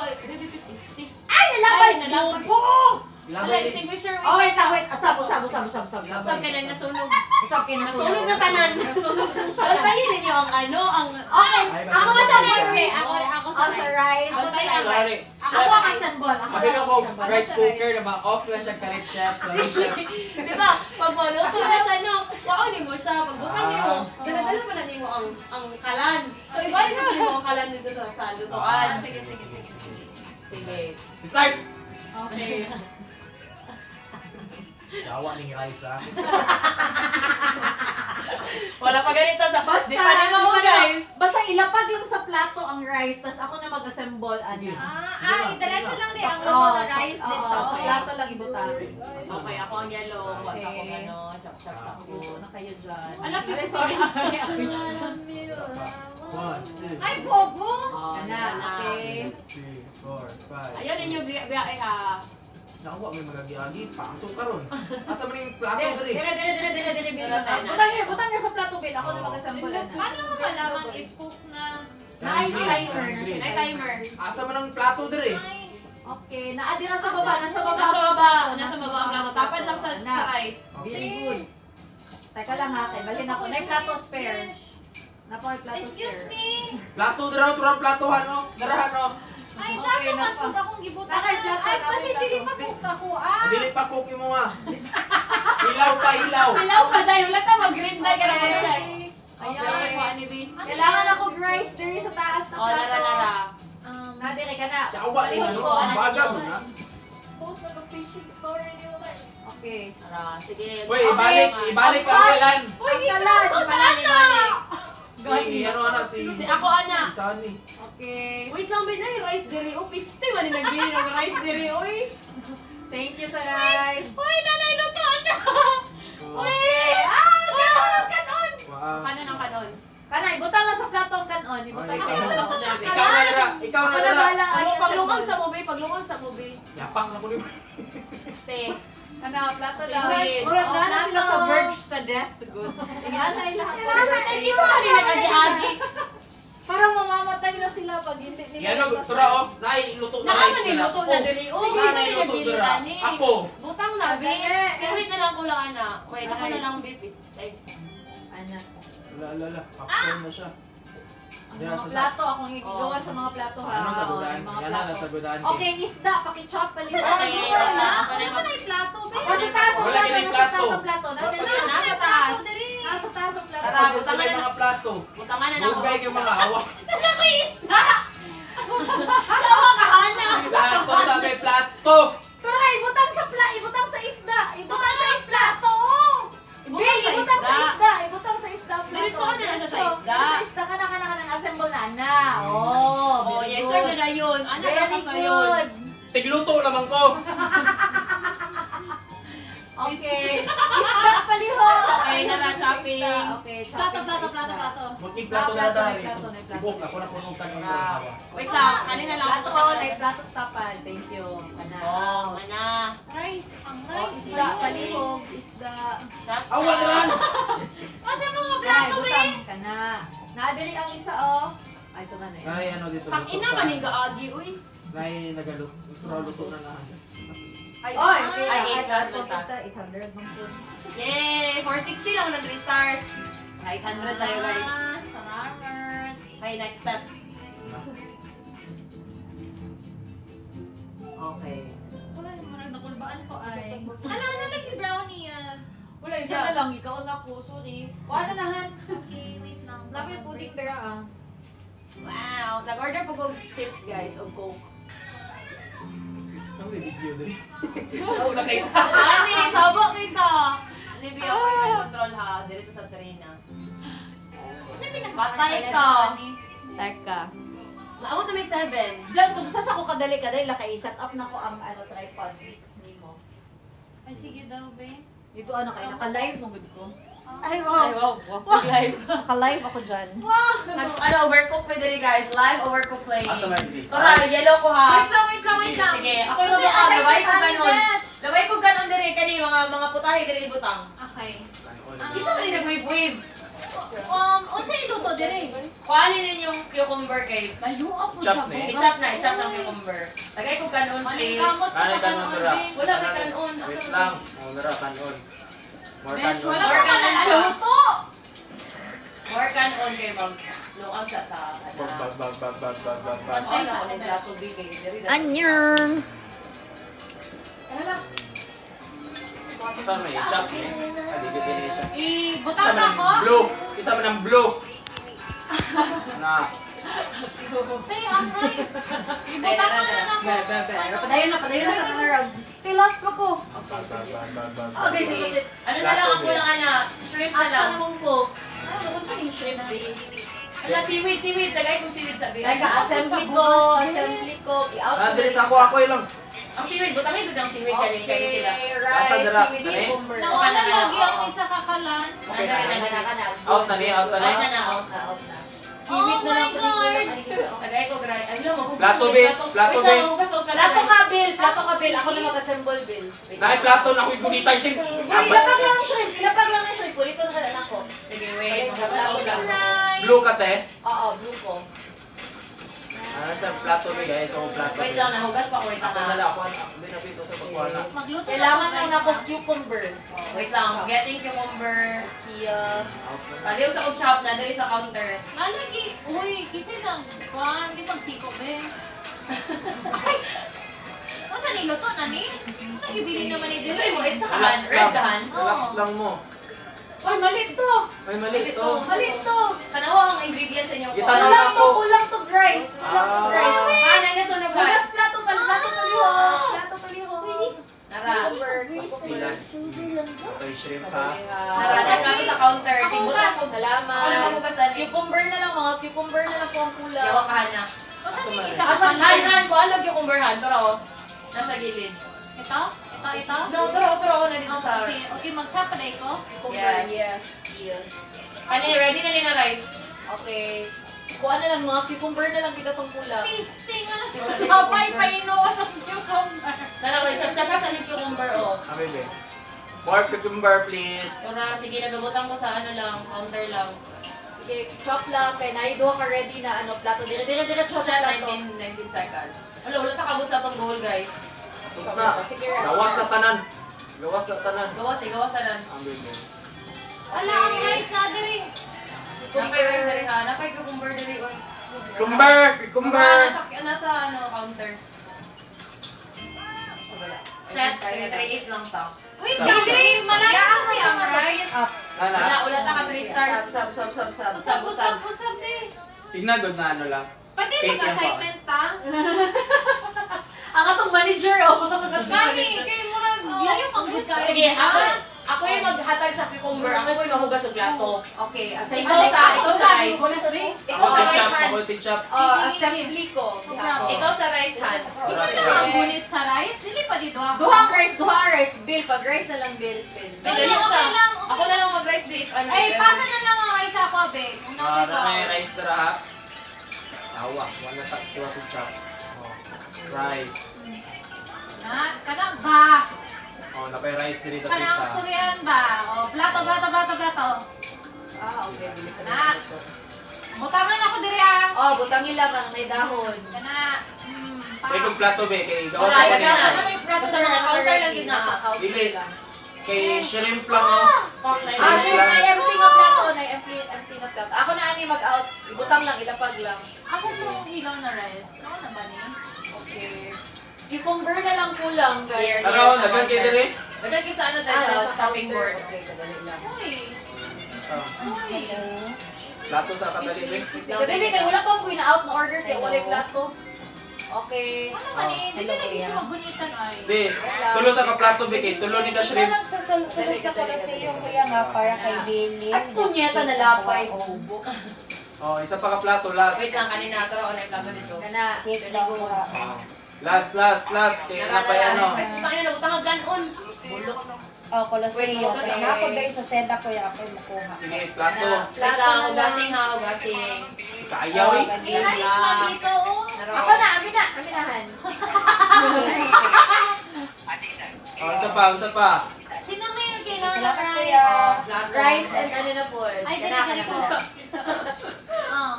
Ay, nalaban! Ay, nalaban. Bubo! Wala, extinguisher. Oh, wait. Usap Saan ka lang nasunog? Usap kayo na Nasunog na tanan. Nasunog na tanan. Pagtayin ninyo ang ano, ang... Okay, Ay, ako basta- sa rice, rice. eh. Ako sa sa rice. rice. Ako sa rice. Sorry. Ako ang assemble. Ako Sabi lang ko, assemble. rice cooker na ba? Off lang siya kalit chef. Sorry, chef. Di ba? Pag maluto na siya, no? Waon ni mo siya. Pag butang ni mo, pinadala pa na ni mo ang kalan. So, ibalik na mo ang kalan dito sa lutoan. Sige. Sige. Start! Okay. Yawa ni rice, ha? Wala pa ganito sa bus. Basta, Di pa naman ako, guys. Basta ilapag lang sa plato ang rice, tapos ako na mag-assemble, Sige. Diretso lang din ang luto na rice dito. Sa plato lang ibutang. Okay, ako ang yellow. Kuha sa akong ano, chop-chop sa Ako na kayo dyan. Alam, Ay, sorry. One, two, Ay, bobo! Ana, okay. 3, 4, 5. Ayun ninyo, biya ha. Nakuha, may magagi-agi. Pasok ka ron. Asa man yung plato Dire, dali? butang niyo sa plato, Bill. Ako na mag-assemble na. Paano mo malaman if cook na? Ay, timer. May timer. Asa man ang plato dali? Ay, Okay, naadira sa baba, nasa baba. Nasa baba ang plato. Tapad lang sa rice. Very good. Teka lang natin, balhin ako. May plato spare. Napaka plato excuse spare. me! Plato dara, turang platohan, no? Darahan, no? Ay, Okay, naman napa. po akong gibutan. Nakay plato, Ay, nakay kasi plato. dili pa cook ako, ah! Dili pa cookie mo, ha? Ilaw pa, ilaw. Ilaw pa dahil. Wala ka mag-green dye ka na mag-check. Ayan. Okay, kuha ni Bin. Kailangan ako rice diri sa taas ng O, plato. nara. Nadire ka na. Yawa ni ano, ang baga mo, ha? Post na fishing story niyo ba? Okay. Tara, sige. Uy, ibalik ang kalan. Uy, Ang ikaw! kalan, Ikaw, Balik. Si, ano, si... Si ako, ana. Si Sunny. Okay. Wait lang, Bin. Ay, rice diri. O, piste man yung nagbili ng rice diri. Uy. Thank you sa rice. Uy, nanay, lutoan na! Uy! Kanon! Wow. Paano ng kanon? Kanay, butang lang sa plato ang kanon. Ibutang Ay, lang. Ikaw lang sa dabi. Ikaw na dara, ikaw na dara. Paglungan sa movie, paglungan sa movie. Yapang na ko ni mo. Stay. Ano, plato Sige. lang. Murag na na sila plato. sa verge sa death. Good. Inganay lahat. Isa ka nila nag-agi. Parang mamamatay na sila pag hindi Yan, tura, oh. Nay, luto na Nakama rice ni luto na diri. O, Sige, Nanay, sige, luto nagdili dara. ani. Ako. Butang na, be. Wait na lang ko lang, ana. Wait, ako na lang, be. Ay, Anak. Wala. Popcorn na siya. Ang Yan, mga sa- plato, akong igawa sa mga plato ha. Ano, sagutan? Oo, yung mga Yan na, plato. sagutan. Okay, isda, pakichop, Saan paliwan. na kayo na? Ano ba na yung plato, be? Nasa taas ang Wala plato, ganang nasa plato. taas ang plato. Nandun Ano siya, na nasa yung taas. plato, diri? Nasa taas ang plato. Tara, Tapos sila yung mga plato. Butangan na na ako. Bugay yung mga hawak. Plato sa may plato. Tara, ibutang sa ibutang sa isda. Ibutang sa isda. Ibutang sa Ibutang sa isda. isda. Ibutang sa isda. plato. Diretsohan na lang siya sa Diretso. isda. Sa isda, kana, assemble na, na. Oh, Oh, very yes, good. sir na na yun. Ano Very ka sa yun? good. Tigluto naman ko. Okay. Isda, paliho. Okay, nara, chopping. Isda, okay, chopping Plato. sa isda. Maging-plato na Plato, tayo. may plato, may plato. Ibok ako na punong tanong sa hawa. Wait lang, kanina lang Plato, ako. na plato stapal. Thank you. Kana. Oh, mana. Rice. Ang Oh, rice. isda, palihog, isda. Awan naman! Kasi mga Ay, plato, be. butang ka na. Naadiri ang isa, oh. Ay, ito na na yun. Nay, ano dito? Pang ina man yung gaagi, uy. Nay, nagaluto. Luto na na. Ay, Ay, ay, 8 plus lang ta. 800 bang po. Yay! 460 lang ng 3 stars. 800 tayo, guys. Salamat. Okay, next step. Okay. Wala, marang nakulbaan ko ay. Ano lagi brownie yan? Wala, isa na lang. Ikaw ang ako. Sorry. Wala na lahat. Okay, wait lang. Lapit pudding kaya ah. Wow! Nag-order po kong chips, guys, o Coke. Ano yung video din? Saan na kayo? Ani, sabo kita! Libi ako yung nag-control ha, dito sa Serena. Kasi pinaka- Patay ka. Teka. Laawat na may 7. Diyan, kung saan ako kadali-kadali, set up na ko ang tripod. Hindi mo. Ay, sige daw, be. Dito ano kayo, naka-live mo gud ko. Ay, Ay, wow. Naka-live. Naka-live ako dyan. Ano, overcook pwede rin guys. Live overcook play. Asa may hindi? Tora, yellow ko ha. Wait lang. Sige, ako yung Kasi mga aside laway ko from ganon. Besh. Laway ko ganon diri kani mga putahe diri butang. Okay. Isa man rin nag-wave-wave. Unsa iluto dire? Kuhanin din yung cucumber kay Layo ako Chop na eh. i-chop ng cucumber. Lagay ko ganon please. Maling kamot ka Ano sa kanon dira? kanon, Wala may kanon. Wait lang. Oh, dira kanon. More Besh, kanon. wala More pa ka kanon. na luto. More canon kay ma'am. Luang sa ta. Bag. Ay, sa ano plato bigay diri. Annyeong! Ito may chop eh. Adigit din siya. Isa Ibutang man na ng ko. blue. Isa man ng blue. Na. Tay, ang rice. Ibutang mo na lang. Padayon na sa kanarag. Tilas pa ko. Bag. Okay, ano na lang ang kulang ana? Shrimp na lang. Asa naman ko? Ano sa yung shrimp? Ala, seaweed. Lagay kong seaweed sabi. Teka, assembly ko. I-out ko. Andres ako lang. Ang seaweed, butangin ko ng seaweed kani sila. Asa rice, dara? seaweed, Ano eh? cucumber. Nawala lagi ang isa kakalan. Okay, Nagana. Out na ni. Out na. Out na. Seaweed na lang ko Oh my dito. God! Lagay ko gray. Ano mo? Plato, Be. Plato, Be. Plato ka, Bill. Ako na mag-assemble, Bill. Dahil plato na ako'y gunitay sin. Ilapag lang yung shrimp. Purito na lang ako. Sige, wait. Magkakaroon lang. Nice! Blue ka te. Oo, blue ko. Ano sa plato be guys? So plato. Wait lang, nahugas pa ko. Wait Ako lang. na lang ako. Binabito sa pagkuhala. Magluto na Kailangan ako, lang guys, ako ha? cucumber. Wait lang. Getting cucumber. Kia. Paliw sa kong chop na. Dali sa counter. Lalagi, uy, kasi lang, kuhan, kasi magsiko, be. Ay! Ano sa niluto na ni? Nagibili naman ni Gusto mo, Dire. it's a Relax hand. Red lang. dahan. Relax lang mo. Ay, mali to. Ay mali to. Mali to. Kanawa ang ingredients sa inyong Kita kuha. na. Kulang to, Grace. Kulang to, Grace. Kanan na sunog ha. Hugas plato paliho. Plato paliho. Nara. Ilan? Okay, shrimp ha. Nara, nagkano sa counter. Tibutan ko. Salamat. Ano mo hugasan? Cucumber na lang, mga cucumber na lang po ang kulang. Yawa ka na. O saan yung isa Asan kakalan? han ko? Ano yung kumberhan? Turo. Nasa gilid. Ito? Ito? Turo. Na dito sa... Okay, mag-chop na ko. Cucumber, Yes. yes. Ano, ready na rin na rice? Okay. Kuha na lang, mga cucumber na lang kita tong kulang. Tasting, ano? Kapay pa inuwan ng cucumber. Nara ko, chop-chop ka sa cucumber, oh. Kami be. More cucumber please. Tura, sige, nagabutan ko sa ano lang, counter lang. Sige, chop lang. Kaya naido ka ready na plato. Dire chop Siya, na to. 19 seconds. Wala takabot sa itong goal, guys. Na. Gawas na tanan. Gawas na tanan. Gawas na lang. Ang bebe. Ala, ang rice na dire. Napay rice na rin ha, napay cucumber na rin. Cucumber! Cucumber! Nasa ano, counter. Shit, sige, 3-8 lang to. Wait, Billy! Malayo kasi ang rice. Nana? Wala, ulat ka 3 stars. Usap, eh. Tignan na ano lang. Pati Fake yan mag-assignment ta. Ang atong manager, oh. Gani, kay Murag, yayo pang good kayo. Sige, ako yung maghatag sa cucumber. Ako yung mahugas ng plato. Okay, Ikaw sa rice. Ako ketchup, ako ketchup. assembly ko. Ikaw sa rice hand. Isa na lang gunit sa rice, dili pa dito ako. Duhang rice. Bill, pag rice na lang, Bill. May ganun siya. Okay lang, okay Ako na lang mag-rice beef. Ano, Ay, pasa na lang ang rice ako, be. Para may rice tara ha. Tawa, wala ta siya sa chop. Oh. Rice. Kanang ba? Oh, napay rice diri ta Kanang pita. storyan ba? O, plato. Ah, okay. Bili ko Na. na ito. Butangan ako diri ah. Oh, butangin lang ang may dahon. Kana. Kay kung plato be kay gawa Wala, sa lagyan na. kanina. Ano may prato Basta sa mga counter lang yun na. Nasa counter Dili. lang. Kay shrimp lang oh. Fuck na Ah, yun. sure, na empty na plato. Na empty na plato. Ako na ani mag-out. Ibutang lang, ilapag lang. Ako itong hilaw na rice. Ano na ba ni? Okay. Cucumber na lang kulang, guys. Ano, dagan kay diri? Lagyan kayo sa ano dahil sa chopping board. Okay, kadali lang. Uy. Ah, Uy. plato sa kadali be. Kadali, kaya wala pang kuya na out na order kaya wala yung plato. Okay. Ano man eh? Hindi lagi siya magunitan ay. Di, tulo sa plato be kay tulo ni ka shrimp. lang sa sulod sa Colosseum, kuya nga, para kay Billy. At punyeta na lapay, bubo. Oh, isa pa ka plato last. Wait lang, kanina. Tara, ano yung plato dito? Kana, Cake very daw good. ka. Oh. Last. Kay Nara, napay ano. Putang ina, nabutang ang ganon. Bulok. Oh, Colosseum. Wait, Kaya nga ako guys sa seda, kuya, ako yung makuha. Sige, plato. Wait lang, ugasing ha, ugasing. Kaayaw eh. May rice pa dito oh. Ako na, aminahan. Oh, isa pa. Sino may kailangan ng Salamat, rice? kuya. Rice and ano na po. Ay, Kana, binigay ko. kana. Oh.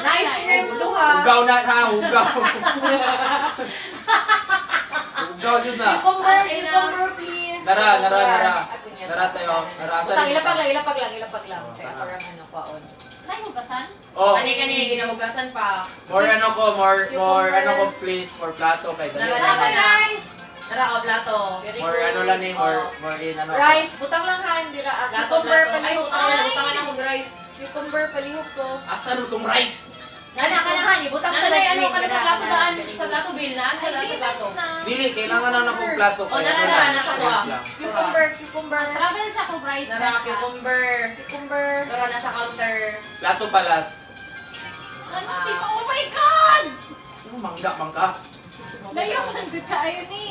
Nice shrimp duha. Ugaw na ha, ugaw. Ugaw yun na. Cucumber, please. Nara. Ay, punyeta. Nara tayo. Nara sa Utang, ilapag lang. Oh, Kaya tama. parang ano, kwaon. Nahimugasan? Oh, Kani, ginahugasan pa. more ano ko please for plato kay dali. Nara, Wala nara. rice! Tara, o, plato. More ano lang ni, more in ano. Rice, butang lang ha, hindi ra. Plato, Cucumber, plato. Ay, palihog putang ina, ko. butangan ako rice. Cucumber, palihog ko. Asan itong rice? Kana, ibutang sa Nanay, ano lagyan. ka na sa plato daan? Sa plato, Bill, na? Sa Ay, plato. Dili, kailangan na akong plato. Oh, nara, nasa ko ah. Cucumber. Travel sa ko rice Nara, na. cucumber. Cucumber. Tara, nasa counter. Plato palas. Ano, tipo, oh my God! Mangga. Layo ka ng good kayo ni.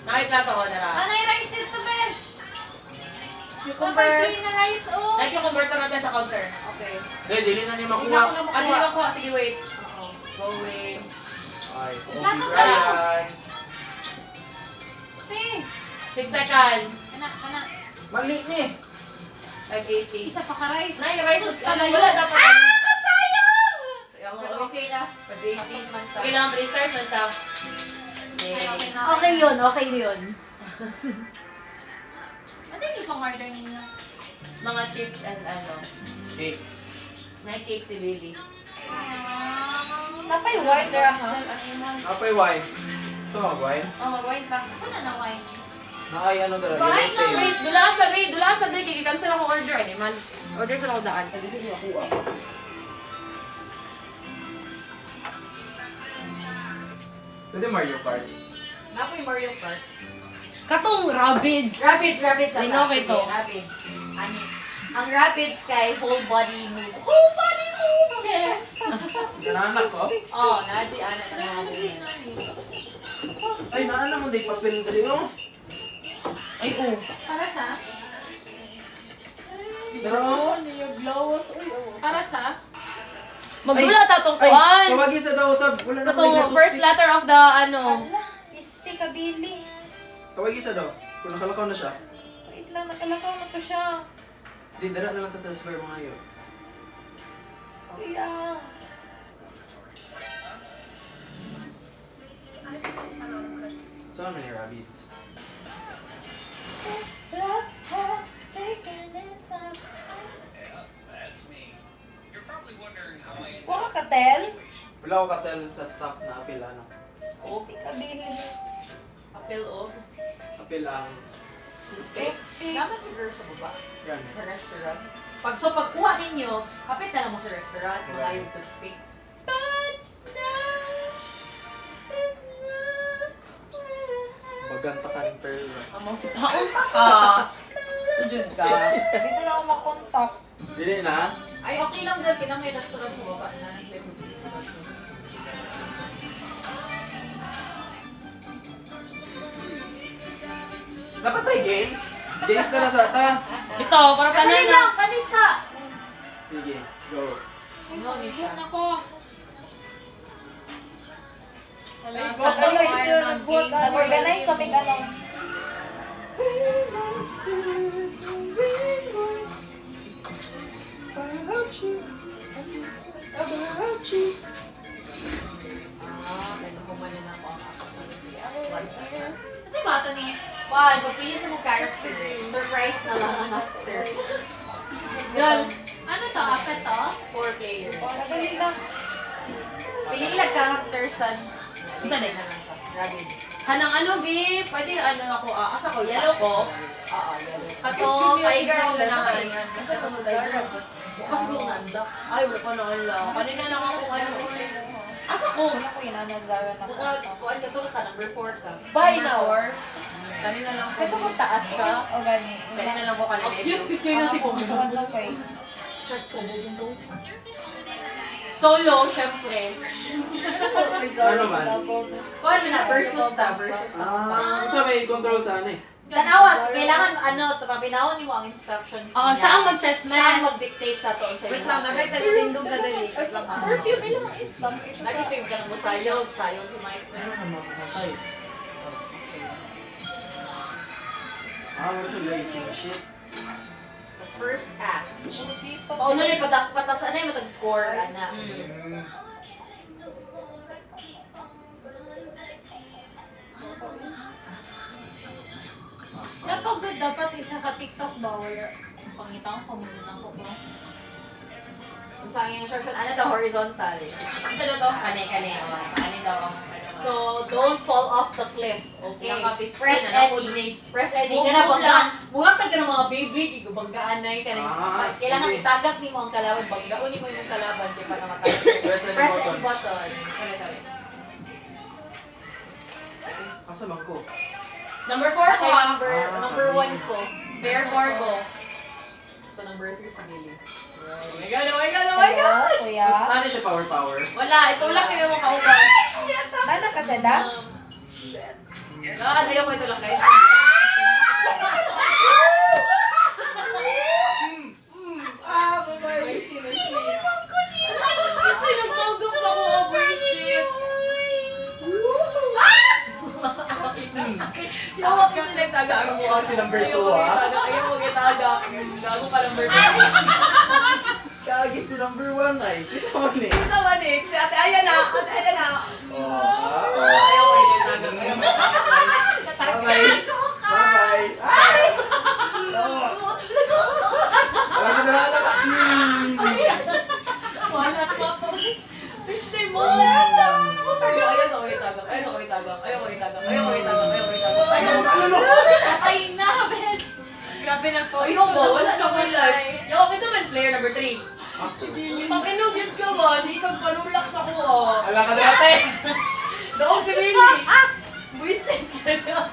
Nakiplato ko, Nara. Nanay rice dito, besh! Cucumber. Papay na rice, oh! Nag-cucumber to natin sa counter. Okay. Dili na niya Hindi na ako makuha. na Ano makuha. ba ko? Sige, wait. Going. Ay, Plato pa Brian. Si! 6 seconds. Kana. Mali ni. 580. Isa pa ka rice. Nine rice. Sus, Ano, kalayo. wala dapat. Okay, okay na. 580. Kailangan 3 stars na siya. Ay, okay na. Okay yun. Ano yung pang-order ninyo? Mga chips and ano. Cake. Nai-cake si Billy. Napay water ha. Apay wine. So, mag-wine? Oh, mag-wine ta. Ako na wine. Nakay ano talaga. Wine lang, Wait, dula ka sa day. Kiki-cancel ako order. Ano man? Order sa ako daan. Pwede Mario Kart. Napoy Mario Kart. Katong Rabbids. Rabbits. Lingaw kay to. Rabbits. Ani. Ang Rabbids kay whole body move. Whole body movement. Nananak ko? Oh, nadi ana na mga Ay, naanak mo di papel dali no? Ay, oh. Para sa? Pero, Niyo glows. Uy, oh. Para sa? Magdula ta tong ay, kuan. tawagin sa daw sa wala Sa na may tong first letter of the ano. Isti ka, Billy. Tawagin sa daw. Kung nakalakaw na siya. Wait lang, nakalakaw na to siya. Di, dara na lang ta sa square mga yun. Kuya. So many rabbits. Wala ka, Tel? Wala ko ka-tell sa staff na apil ano. Apel o. Apil ang Dapat siguro sa baba. yan. Sa restaurant. Pagkuha ninyo, kapit na lang mo sa restaurant. Mga yung toothpick. Baganta ka rin pero. Amang si Paul ka. Sujud ka. Dito na ako makontak. Dili na. Ay, okay lang dyan. Pinang may restaurant sa baba na. Dapat tayo games? Games ka na sa ata. Ito, para Kadali lang, kanisa. Sige, go. No, ni siya. Nako. Wala Wag sa kayo kaya sila ng nag-vote. game. Nag-organize kami ano. Pwede kumanin na ako. Kasi ba ito ni? Wow, pagpili sa mong character. Surprise na lang ang after. Yan. Ano to? Apat to? 4 players. Kadali lang. Pili ilang character san. Isa na lang ka. Rabbit. Hanang ano, B? Pwede ano ako, asa ko, yellow ko. Oo, yellow. Kato, tiger ang ganahan. Kasi ito mo tiger. Bukas siguro na-unlock. Ay, wala pa na-unlock. Kanina lang ako ano ulit. Asa ko? Wala ko yun, Zara na Kuan ka to ka, number 4 ka. Bye Number now. 4. Kanina lang ko. Ito kung taas siya. O gani. Kanina lang ko kanina. Cute kayo na si Bong. Tuwan lang ko eh. Chat ko, Bong. Solo, syempre. Ano man? Kuan mo na, versus ta, versus ta. Sa may control sa ano eh. Tanawan, kailangan ano, mapinawon mo ang instructions. Oh, siya ang mag-chess Siya ang mag-dictate sa to. Wait lang, nagay tagtindog na dali. Wait lang ha. Perfume, ilang isang. Nakita yung ganang mo sayaw si Mike. Wala siya lazy shit. So, first act. Pauna na yung patas, ano yung matag-score, ana. Dapat isa ka TikTok ba? Or pangita ko pamunan ko ba? Kung saan yung instruction, ano daw, horizontal. Ano to? Kani. Kani daw. So, don't fall off the cliff. Okay? Press Eddie. Press Eddie. Ka na bangga. Buhatag ka ng mga baby. Gigubanggaan na yun. Kailangan itagak ni mo ang kalaban. Banggaon ni mo yung kalaban. Kaya para matagak. Press Eddie button. Sorry. Asa man ko? Number 4 ko. Number 1 ko. Pair 4 ko. So, number 3 si Billy. Oh my God! Kuya. Ano siya power? Wala, ito lang kayo mo kauban. Nana ka sada? Ayaw ko ito lang kayo. Kasi nagmogok sa ko overship. Yawak kasi nagtaga ang mukha Si number 2 ah. Ayaw mo gitaga. Gago ka number 2. Kagi si number 1 ay. Isa man eh. Ito man eh. Si ate, ayan na. Oh. Ayaw mo gitaga. Bye-bye. Bye-bye. Ay! Wala ka. Wala pa po. Piste mo. Ayaw ko itagak. Patay na, Ben. Grabe na po. Ayaw mo. Wala na mo life. Ayaw ko man player number 3. Ang inugit ka ba? Di kang panulak sa kuha. Wala ka dati. Doon si Billy. Buisit ka na.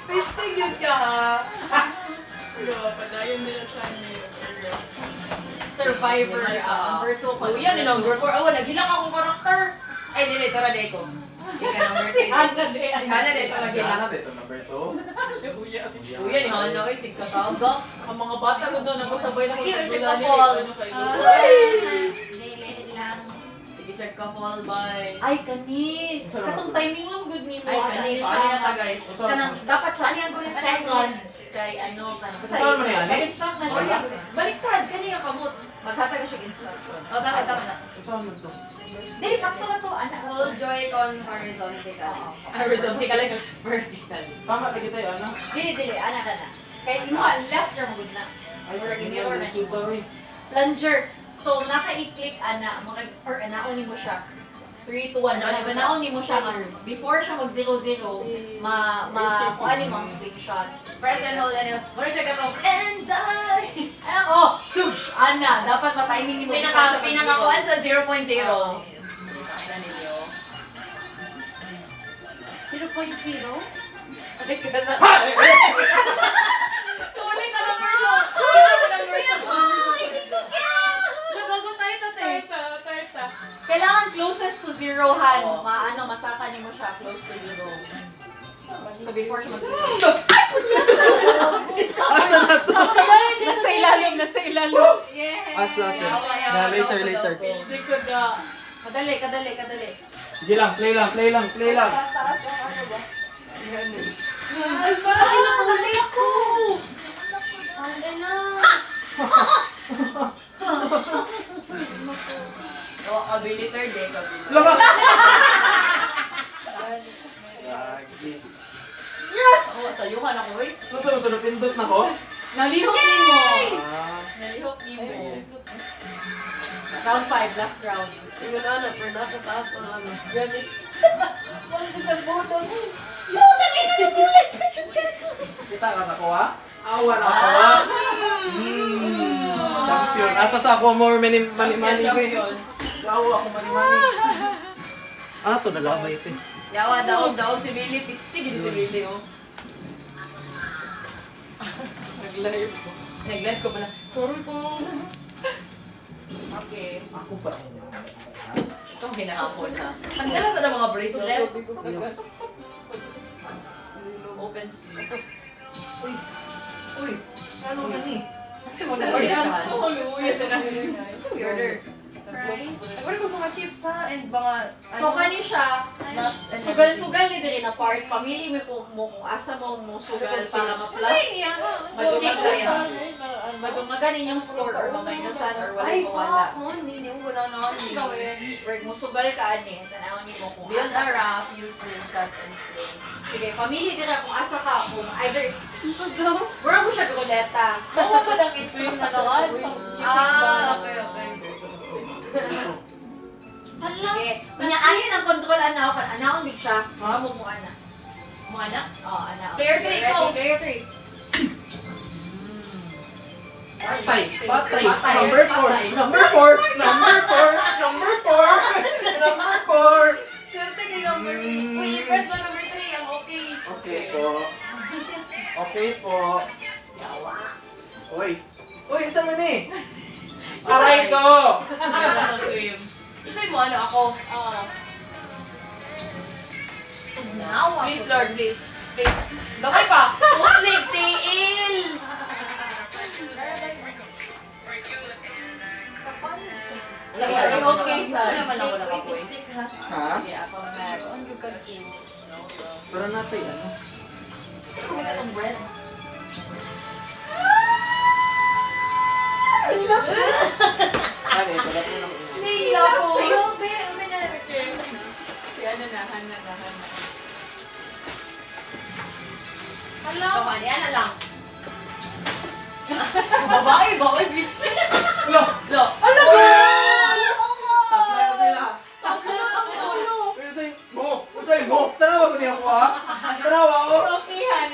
Fisting yun ka ha. Patayan nila sa Survivor. Number 2 ko. Yan yung number 4. Awa, naghilak akong karakter. Ay, dili. Tara, Deko. Hindi ka number 3. Si Hana, Deko. Kailangan ito number 2. Kuya, ni Hana. Ay, tigkatagak. Ang mga bata ko doon. Ako sabay na Sige, siya magpagulali. ka-fall. Ay! lang. Sige, siya ka-fall by. Ay, kani. Saan Katong ako? timing mo, good ni mo. Ay, kani. Paano na ta, guys? Saan Kanang, ako? dapat sa Ano yung seconds. Kay ano, kanang. Saan mo na yan? Nag-stop na siya. Wala. Baliktad, kani ang kamot. Maghatag siya instruction. O, tama na. Saan mo to? Dili, sakto na to, anak. Hold joy on horizontal. Horizontal lang. Vertical. Tama lagi tayo, ano? Dili, anak ka na. Kaya mo, left or good na. Ay, Or hindi mirror na na resulta eh. Plunger. So, naka-i-click ana, or anaon ni mo siya. 3, 2, 1, anaon ni mo siya nga. Before siya mag-0-0, kuha ni mo ang slingshot. Press and hold and muna siya katong and die. Oh, huge! Ana, dapat ma-timing ni mo. Pinakakuan sa 0.0. Oh. 0.0? Ay, kita na. Tuloy ka ng Merlo! Nagagot tayo to, te. Kailangan closest to 0, Han. Masaka ni mo siya close to 0. So before siya mag-0. Asa na to? Nasa ilalim. Yes! Asa to? Later. Hindi ko na. Kadali. Sige lang, play lang. Taas ang ano ba? Ay, parang kinakuli ako! Ang ina! Ability day. Laka! Lagi. Yes! Sayuhan ako, eh. Ano sa ito? Napindot na ko? Nalihok ni mo. Ah. Nalihok ni mo. Round 5, last round. Tingnan na, pero nasa taas ang ano. Ganit. Kita ka sa kuha? Awan ako ha? Champion. Asa sa ako more mani-mani ko eh. Champion. Gawa ako mani-mani. Ah, ito nalabay ito eh. Yawa, daog si Billy. Pistig din si Billy, oh. Nag-live. Nag-live ko pala. Sorry po. Okay. Ako pa. Ito ang hinahapon, ha? Ang dala sa mga bracelet. Open sea. Uy, ano na ni? Kasi mo sa sinahan. Oh, luya siya na. We order. Fries? Ay, ko mga chips, ha? And mga... So, kani siya, nuts and sugal-sugal ni diri na part. Pamili mo kung asa mo sugal para ma-plus. Ay, yan! Madumaganin yung score or mga inusan or wala Ay, mo wala. fuck! Hindi mo na Ano gawin? Work mo sugal ka ani, tanawan ni mo kung Build asa a raft, use slingshot and sling. Sige, pamili din kung asa ka, kung either, Sugaw? wala mo siya guleta. Oo, pa lang i-swim sa nawan. Okay. Hala? Sige, kanya alin ang control anaw, anaw din siya, mo ana. Mo ana? Oo, anaw. Player three, go. Player 3. Patay. Patay. Number 4. Number 4. Number 4. Swerte kay number 3. Uy, i-press mo number 3. Ang okay. Okay po. Uy, isa mo ni. Aray ko. Swim. Isay mo, ano ako? Please, Lord, please. Please. Gawin pa! Click tail! Okay, sir. Wala man ako nakapoy. Ha? Yeah, ako meron. Pero natin ano? Kung itong bread. Ano ito? Dapat mo lang. Lila po. Ay, ope! Ope na! Si ano na, Hana na. Hala? Kaman, yan na lang. Babae, bish. Lo! Lo. Alam mo! Taplay ko sila. Usay mo. Tanawa ko niya ako ha. Tanawa ko. Okay, Han.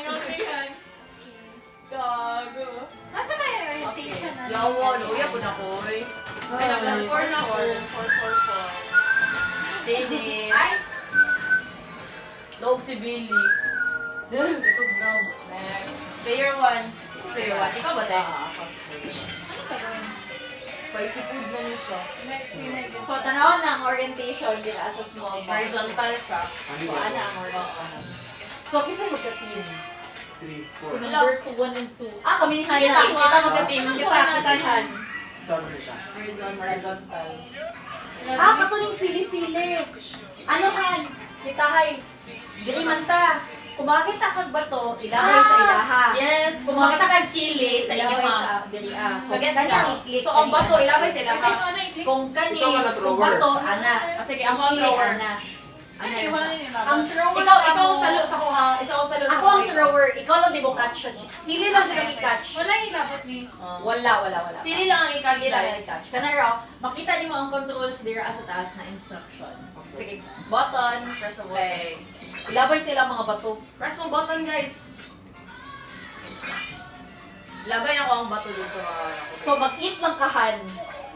Gago. Nasa may orientation na? Yawa, luya po na ko. Ay, na-plus 4 na ko. 4. Finish. Ay! Loob si Billy. Itog na. Next. Player 1. Player 1. Ikaw ba tayo? Ano gagawin? Spicy food na niya siya. Next week na yun. So, tanawan na ang orientation dira sa small bar. Horizontal siya. So, ana ang orientation. So, kisa magka-team. 3, So, 4. number 2, 1 and 2. Ah, kami ni Kita, Hana. kita magka-team. Kita, Han. Saan mo siya? Horizontal. Ah, katuning sili-sili. Ano, Han? Kita, hay. Diri man ta. Kung makita kag bato, ilahay sa ilaha. Yes. Kung Makita kang chili sa inyo, ilahay ma'am. sa diri So, Bagets kanya ka. i-click. So, ang bato, ilabay sa Okay, ilaha. so ano i-click? Kung kani, Ikaw ka na kung thrower. bato, ana. Sige, Kung ako ang sili, thrower. ana. Ano yung wala na yung Ang thrower Ikaw ako. salo sa kuha. Isa ako salo sa Ako ang thrower. Ikaw lang di mo catch siya. Sili lang di kami catch. Wala yung labot ni. Wala. Sili lang ang i-catch Sige lang lang. i-catch. Kana raw, makita niyo ang controls dira sa taas na instruction. Sige, button, press a button. Okay. Ilabay sila mga bato. Press mo button, guys. Labay na ko ang bato dito. So, mag-eat lang kahan.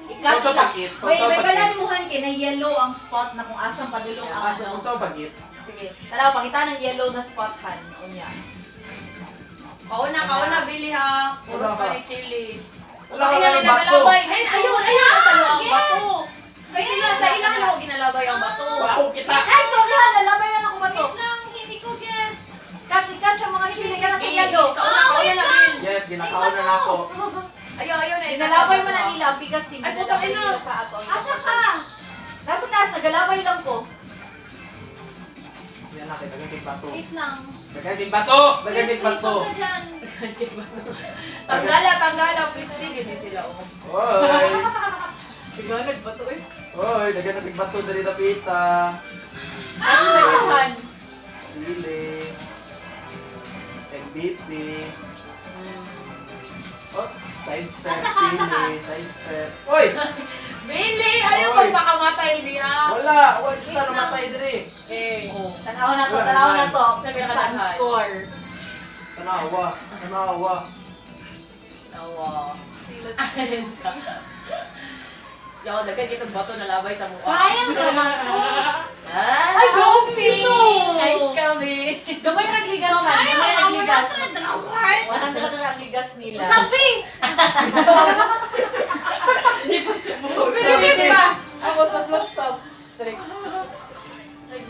I-catch Kung sa lang. pag-eat, kung May sa pag-eat. balanimuhan kay na yellow ang spot na kung asang padulong ang Asa ano. kung saan pag-eat? Sige, tala, pakita ng yellow na spot han. Unya. Kauna, Billy ha. Puro Wala ka. pa ni chili. Wala ka Ay, ng bato. nagalabay. Ay, ayun, sa ang Yes. bato. Kaya sa ilang ako ginalabay ang bato. Wala akong kita. Ay, sorry ha, nalabayan ako bato. Wait lang, hindi ko gets. Catch ang mga chili ka na sa yellow. Kauna na, Bill. Yes, ginakaon na ako. Ayaw na. Inalabay mo na nila because hindi Ay, na putang nila ina. sa ato. Asa ka? Nasa taas, nagalabay lang ko. Yan natin, nagaging bato. Wait lang. Nagaging bato! Nagaging Wait, bato! wag ka dyan. Tanggala. Please, hindi sila. Oy! Siganag bato eh. Oy, nagaging bato dali na pita. Ano nagkahan? Sili. MBT. Oops, sidestep. Asa ka? Sili, sidestep. Oy! Billy, ayaw Oy. magpakamatay niya. Wala! Wala siya Wait lang. namatay diri. Eh. Tanaw na to. Sabi Sabi na na kadaghan. score. Tanawa. Nawa. Yaw, dagdag itong bato na labay sa mukha. Kaya naman to. Ay, go, sino? Nice kami. Gamay nagligas na. Kaya Gamay naman nagligas. to. 100 na nagligas nila. Sabi! Pinipip ba? Ako sa flop sub.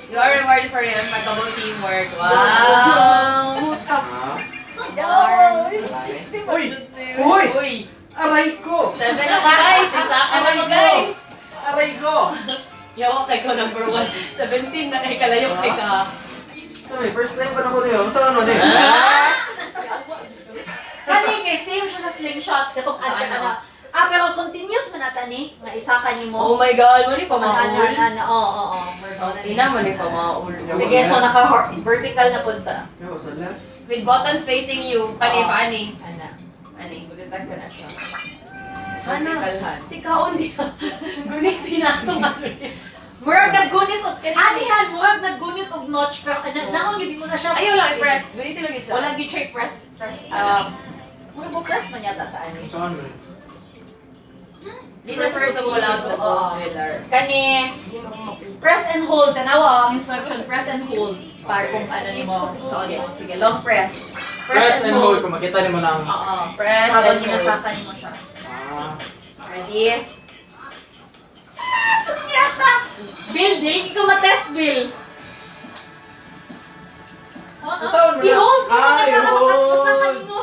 You are rewarded for your impeccable teamwork. Wow! Uy! Uy! Uy! Aray ko! 7 na ba guys? Isaka na ba guys? Aray ko! Yawa kay ko number 1. 17 na kay kalayo kay ka. Sabi, first time pa na ko niyo. Saan ano niyo? Kani kay same siya sa slingshot. Katong ana. Pero continuous man ata ni. Nga isa ka ni Oh mo. my god, mo ni pa maul. Oo. Ina mo ni pa maul. Sige, so naka-vertical na punta. Yo, sa left. With buttons facing you, pani. Ana. Ani, magandang ka na siya. Vertical Ana, hand. si Kaon di. Gunit tinato ano niya. Murag naggunit og anihan, murag naggunit og notch pero naon gyud mo na siya. Ayaw lang i-press. Gunit lang yun siya. Wala gyud try press. Mura mo press man yata ta ani. Saan mo? Di na first of all out the pillar. Kani press and hold tanawa ang instruction press and hold para kung ano nimo. So okay, sige, long press. Press and hold. Kung makita niyo mo ng... Oo, press Para and ginasaka ginasaka nimo siya. Ah. Ready? Yata! Bill, di ko ma-test, Bill. Saan mo na? I-hold mo na para i-hold. makatpasakan mo.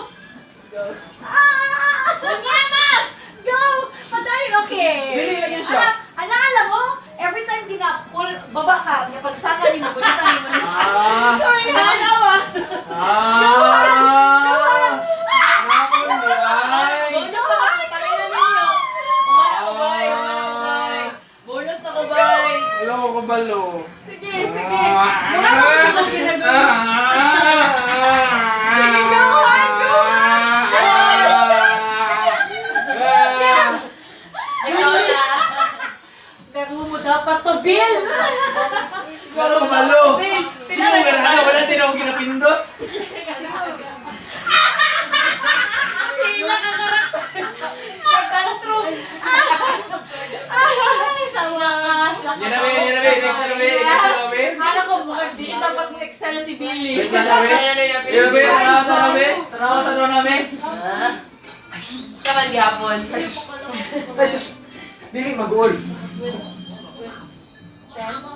Ah! Kunyamas! Go! Patayin, okay. Dili lang yun siya. Alam mo, every time gina-pull, baba ka, pagsaka ni mo, gulitan ni mo na siya. Ah! Sorry, hanawa. Ah! Ay! Bonus na ako, tayo na ninyo. Umana ko bay. Bonus na ko bay. Wala ko kabalo. Sige, sige. Ah! Wala mo sa ginagawa. Sige, go, go! Ikaw na. Pero mo dapat to, Bill. Wala ko kabalo. Bill, Sino ka na? Wala din ako ginapindot. Hila ka karakter. Nag-tantrum. Ay, sa wakas. Yan na, yan na, next na, next na, Ano ko, mukhang di dapat mo excel si Billy. Yan na, yan na, tanawa sa namin. Tanawa sa namin. Siya man gihapon. Ay, sus. Dili mag-all.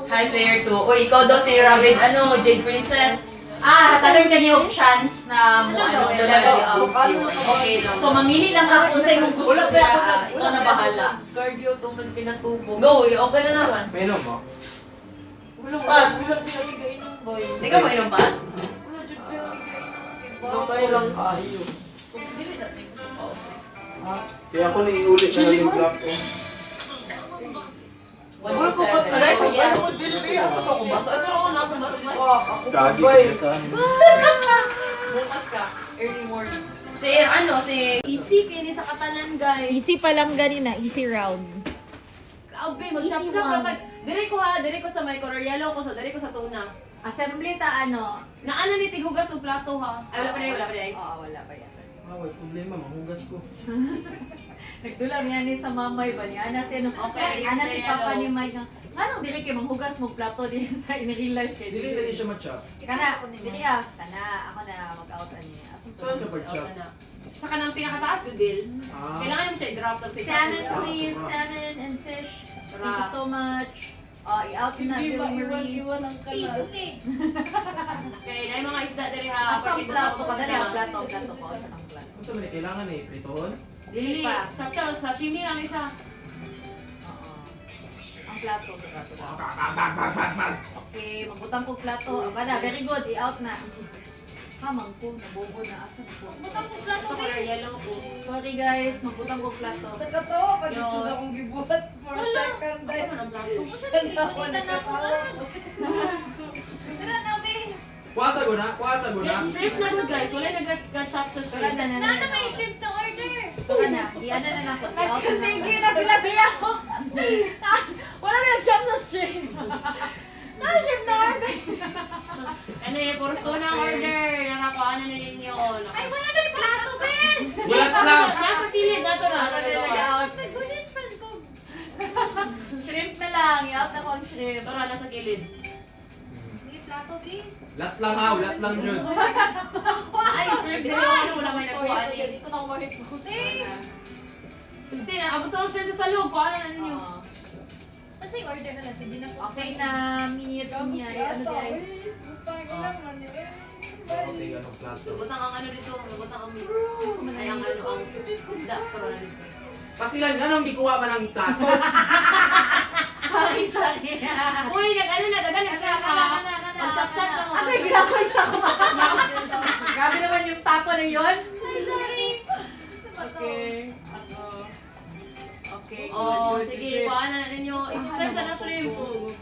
Hi, player 2. Uy, ikaw daw si Rabbit, Jade Princess. Hatagan ka niyo chance na mo Ano ano daw, level ano? up. Okay. So mamili lang ka kung sa'yo yung gusto niya. Ikaw na bahala. Cardio, tungkol pinatubo. Go, okay na naman. Painom mo. Pag, hindi ka mainom pa? Okay lang kayo. Kaya ako naiulit na lang yung block ko. 107. Aray, kung ano ko, Billy, asa pa ko ba? So, ito ako na, pumasok na. Kagi ka sa amin. Bukas ka, early morning. Si Easy kini sa katanan, guys. Easy pa lang ganina, easy round. Grabe, mag-chop-chop one. pa. Dire ko sa may color yellow ko, so dire ko sa tuna. Assembly ta ano? Naano ni tighugas o plato ha? Ay, wala pa rin, wala pa rin. Oo, wala pa yan. Wala problema, mahugas ko. Nagdulam yan ni sa mamay ba ni Ana si anong Okay, Ana si yes, papa yellow. ni Mike nga. Anong dili kay manghugas mo plato din sa in real life kay. Dili lagi siya ma-chop. Kana dili ah. Kana ako na mag-out ani. Saan ka pa-chop? Sa kanang pinakataas, good deal. Ah. Kailangan mo siya i-drop tapos Salmon i-chop. please, salmon and fish. Thank you so much. I-out na Billy Marie. Tasty. Okay, na yung mga isda diri ha. Asang plato ka dali ang plato. plato ko sa nang plato. Ano sa man kailangan eh, pritohon? Dili, Pa. chop-chop, sashimi lang siya. Oo. Ang plato. Okay, magbutang ko plato. Bala, very good. I-out na. Hamang ko, nabobo na. Asan ko? Butang po plato, Ito color babe. yellow ko. Sorry guys, magbutang ko plato. Nagkatawa ka dito Diyos. sa akong gibuhat for a second. Ano man ang plato? Kung siya nagkikunita na ako. Tara na, babe. Kuwasa ko na, kuwasa ko na. Yes, shrimp na good guys. Wala nag-chop sa shrimp. Wala na Nana may shrimp to order. Baka na, iyan na ako. I-out na. Nagkatingin na sila diya. Wala na nag-shop sa shrimp. Na-ship na order. Ano eh, puro tuna order. Narakuan na ninyo. Ay, wala na yung plato, besh. Bulat lang! Nasa kilid na to na. Nagulit pa ko. Shrimp na lang, i-out na ko ang shrimp. Ito na, nasa kilid. Sige, plato, babe. Lat lang ha, lat lang dyan. Ay, shrimp din yung wala may nakuha. Dito na ako mahigpos. Babe. Christine, abot ko ang shrimp sa salog. Kuha na ninyo. Kasi order na lang. Sige na po. Okay na, meet niya. Ano di ay? Okay, ganong plato. Lubutang ang ano dito. Lubutang ang... Ay, ang ano, ang isda. Pero na dito. Pasilan, ganong gikuha man ang plato. Sorry. Uy, nag-ano na, dagan siya ka. Mag-chop-chop lang ako. Ano yung ginagawa sa ko? Grabe naman yung tapo na yun. Ay, sorry. Sa bato. Okay, Oh, good, sige, shrimp. kuha na ninyo. Shrimp sa na shrimp.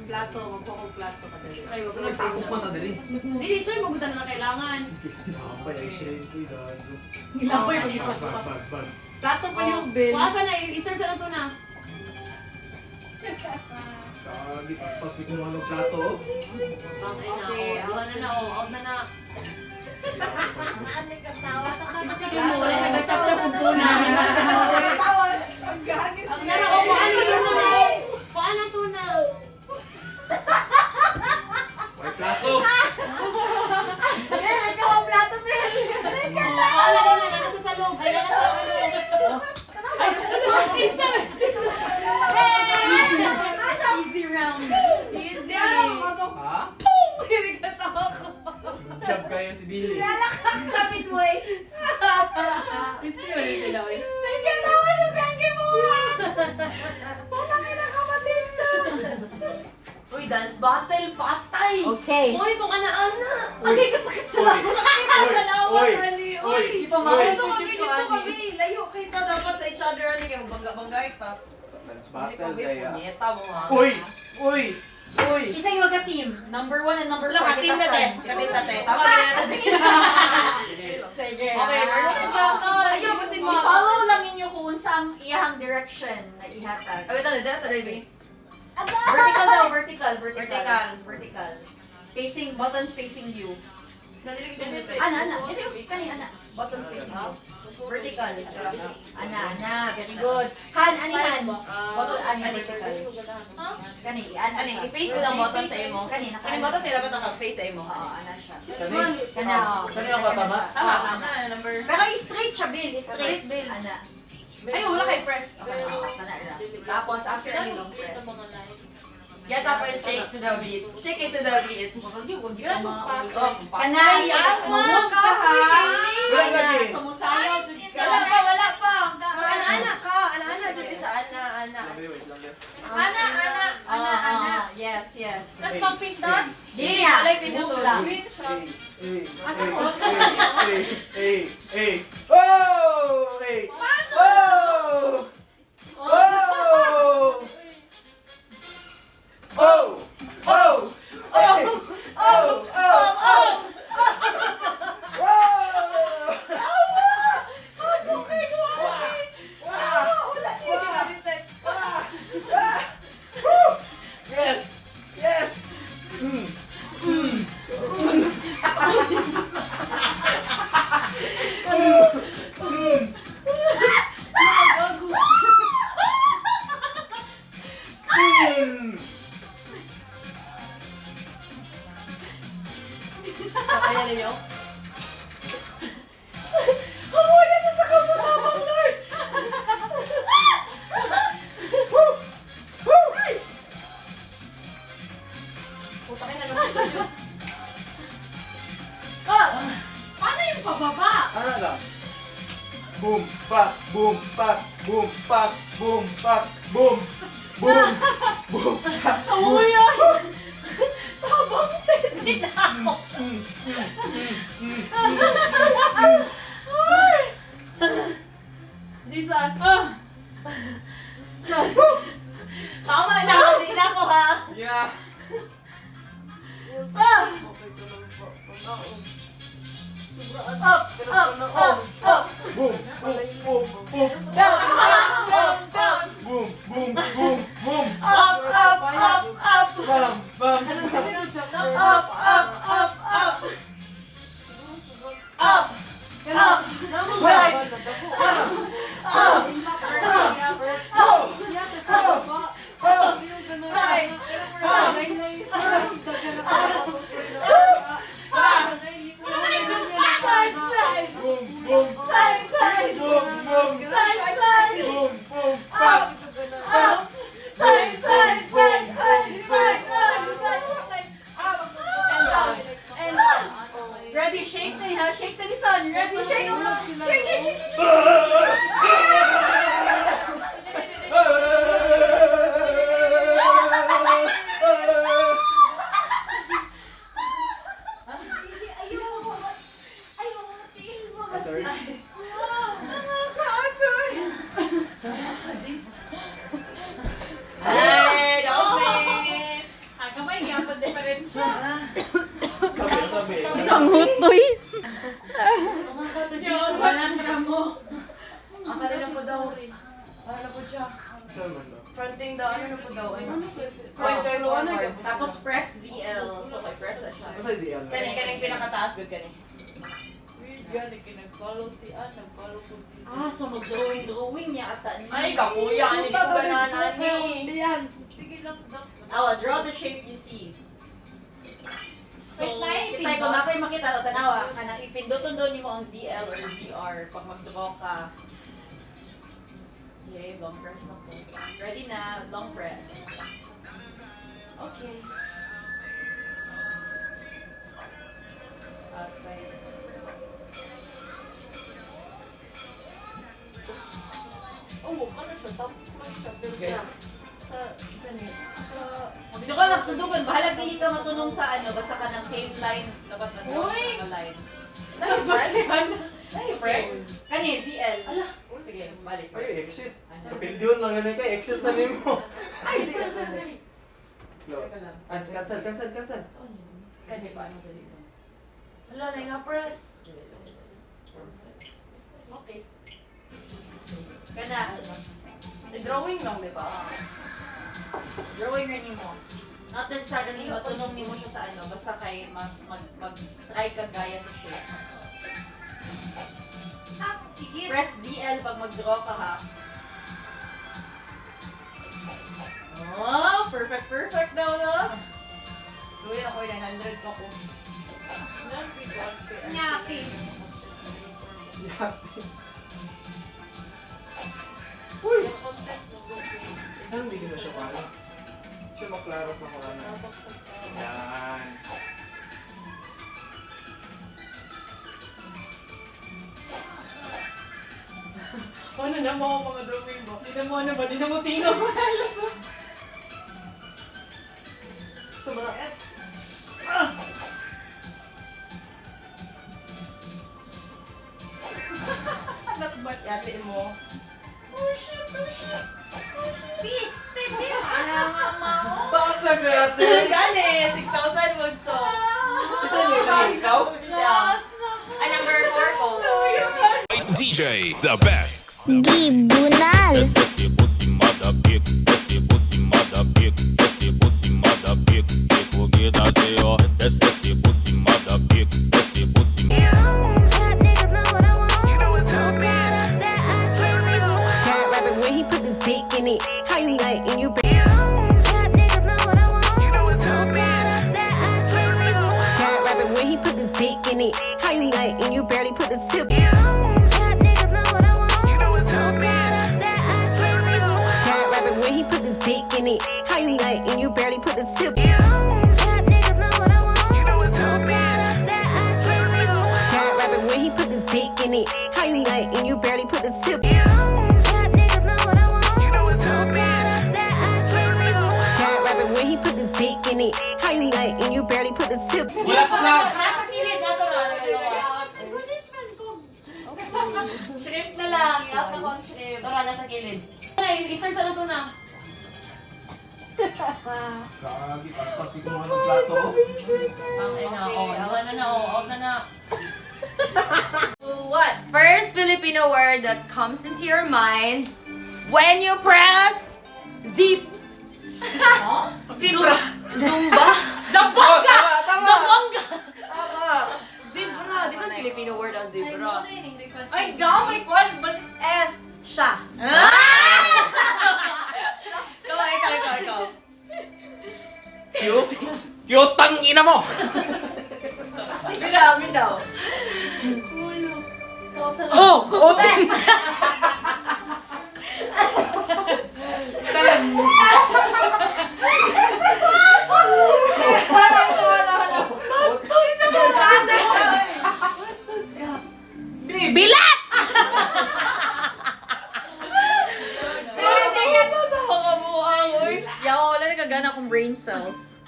Plato, magpapag plato ka dali. Ay, wag mo Nagtapok man ta dali. Dili, shrimp, magutan na kailangan. Kapay, ay shrimp ko yun. Ilapoy Oh, mo ano sa Bag. plato pa yung bill. Kuha na, i-serve sa na to na. Kagi, pas-pas ko kung anong plato. oh. Okay na, Okay, oh. Out na na, oh. Out na na. Plato ka, Sige mo, wala nag-chop-chop ang tuna. Ang gagis Ang gana, oh, kuhaan mo gusto mo. Kuhaan ang tuna. May plato. Ikaw ang plato, Bill. Kuhaan na nila, nasa salong. Ay, nasa salong. Easy round. Easy. Ha? Nagkatawa ko. Job kayo si Billy. Kapit mo eh. Easy ba rin sila, eh? Nagkatawa siya sa akin mo. Putang ina kapatid siya. Uy, dance battle, patay. Okay. Uy, itong ana-ana. Okay, kasakit sa lakas. Sa lawas, Oy! Ali. Oy! Di pa makita Dito kami, dito kami. Layo kita dapat sa each other. Ano kayo, bangga-bangga ita. Dance battle kaya. Punyeta mo ha. Uy! Uy! Uy! Isa yung magka-team. Number 1 and number 4. Wala, team na din. Kapit natin. Tama din natin. Sige. Okay, vertical Plato. Ayaw, basin mo. I-follow lang ninyo kung saan iyahang direction na ihatag. Wait, ano, dito sa David. Vertical daw, vertical. Vertical. Facing, buttons facing you. Nadilig siya dito. Ana. Kani, ana. Buttons facing you. Vertical. Ana. Very good. Han, ani, han. Button, ani, vertical. Kani, ana. Ano, i-face ko lang button sa imo. Kani, Ano button sa'yo dapat naka-face sa imo. Oo, ana siya. Kani? Kana, Kani ang matama? Tama, ano, number... Pero straight siya, Bill. Straight, Bill. Ana. Ay, wala kay press. Okay, kana na. Tapos, after a little press. Yeah, tapos shake to the beat. Shake it to the beat. Kanay, move ka ha. Wala lagi. Sumusayaw, jud ka. Wala pa. Mag-ana-ana ka. Ana-ana, dyan siya. Ana. Ana. Yes. Tapos pang-pindot. Dili ha. Alay, pinutol. Move lang. Asa ko? Hey! Oh! Hey! Oh! Oh! Oh! Oh! Oh! Kaya ninyo? Hawayan na sa kamot-kamot, Lord! Puta ka na naman sa'yo. Paano yung pababa? Ano lang? Boom, pak, boom, pak, boom, pak, boom, pak, boom, boom, boom, pak, boom. Hawayan! Habang titin ako. Jesus! Tama na! Hindi na ako, ha? Yeah. Up! Up! Up! Up! Boom, boom, boom, boom, Down! Down! Down! boom, boom, boom, boom. Up! Up! Up! Up! Bam, bam, Up! Up! Up! Up! Up! Up! Right! Side! Side! Side! boom, boom, Side! Side! boom, boom, Side! Side! boom, boom, Up! Up! Side! Side! Side! Side! Side! Side! Up! And down! And down! Ready? Shake na ha? Shake na ni Son! Ready? Shake! Shake! Shake! Shake! Sorry. Hey! Don't play! Kamay, gyapon diferensya. Sabi. Ang hutoy! Walang gramo. Akala po daw. Akala po siya. Saan man no? Fronting daw. Ano po daw? Enjoy forward. Tapos press ZL. So, may press na siya. Basta si Al. Kaning pinakataas. Good kaning. Ah, so mag-drawing niya ata niya. Ay, kakuya. Ano ko banana ni? Sige lang, Dok. I will draw the shape you see. So, Wait, tayo, kitay ko pindot. na kayo makita o tanawa. Kanang ipinduton doon mo ang ZL or ZR pag mag-draw ka. Okay, long press na po. Ready na, long press. Okay. Outside. Guys. Dito ka lang sudugan, bahalag dili ka matunong sa ano, basta ka ng same line, dapat na Uy! line. Press? Ay, press? Kani, ZL. Ala. Sige, balik. Ay, exit. Napindiyon lang ganun ka. Exit na rin mo. Ay, sorry. Close. Ah, cancel. Kani ba? Wala na yung press. Okay. Kana, Drawing lang, di ba? drawing rin mo. Not necessarily matunong nimo siya sa ano, basta kay mas mag-try ka gaya sa shape. Higit. Press ZL pag mag-draw ka ha. Oh, perfect daw no? Gawin ako yung 900 ko. Nyapis. Yapis. Uy! Ano hindi na siya pala? Siya maklaro sa karana. Yan. Ano na mo mga drawing mo? Di na mo ano ba? Di na mo tingnan mo. So, mga et. Anak ba? Yatiin mo. Oh shit. Peace. Pwede. Alam nga mo. Basag na natin! Gani! 6,000 wood so. Isa niyo ba ikaw? Lost na po. Ay, number 4 ko. DJ, the best. Tribunal. Trap niggas know what I want. in it. How you like and you Trap niggas know what I want. So bad that I can't leave him alone. Chad rapping when he put the dick in it. How you like and you barely put the tip. Trap niggas know what I want. So bad that I can't leave him alone. Chad rapping when he put the dick in it. How you like and you barely put the tip. Trap niggas know what I want. So bad that I can't leave him alone. Chad rapping when he put the dick in it. How you like and you barely put the tip. Trap niggas know what I want. So bad that I can't leave him alone. Chad rapping when he put the dick in it. How you like and you barely put the tip. Wala pa lang. Nasa kilid na to na. Shrimp na lang. Ilap na ko ang shrimp. Tora, nasa kilid. I-search na to na. Grabe, paspas siguro ng plato. Ay na, iwan na, out na. What? First Filipino word that comes into your mind when you press zip. Zebra. Zumba. Zamboanga. Zamboanga. Zebra. Di ba Filipino word ang zebra? Ay, gamay ko. S. Siya. Ikaw. Cute. Cute ang ina mo. Bilamin daw. Oh! Bilat! Yawa, wala nagagana akong brain cells.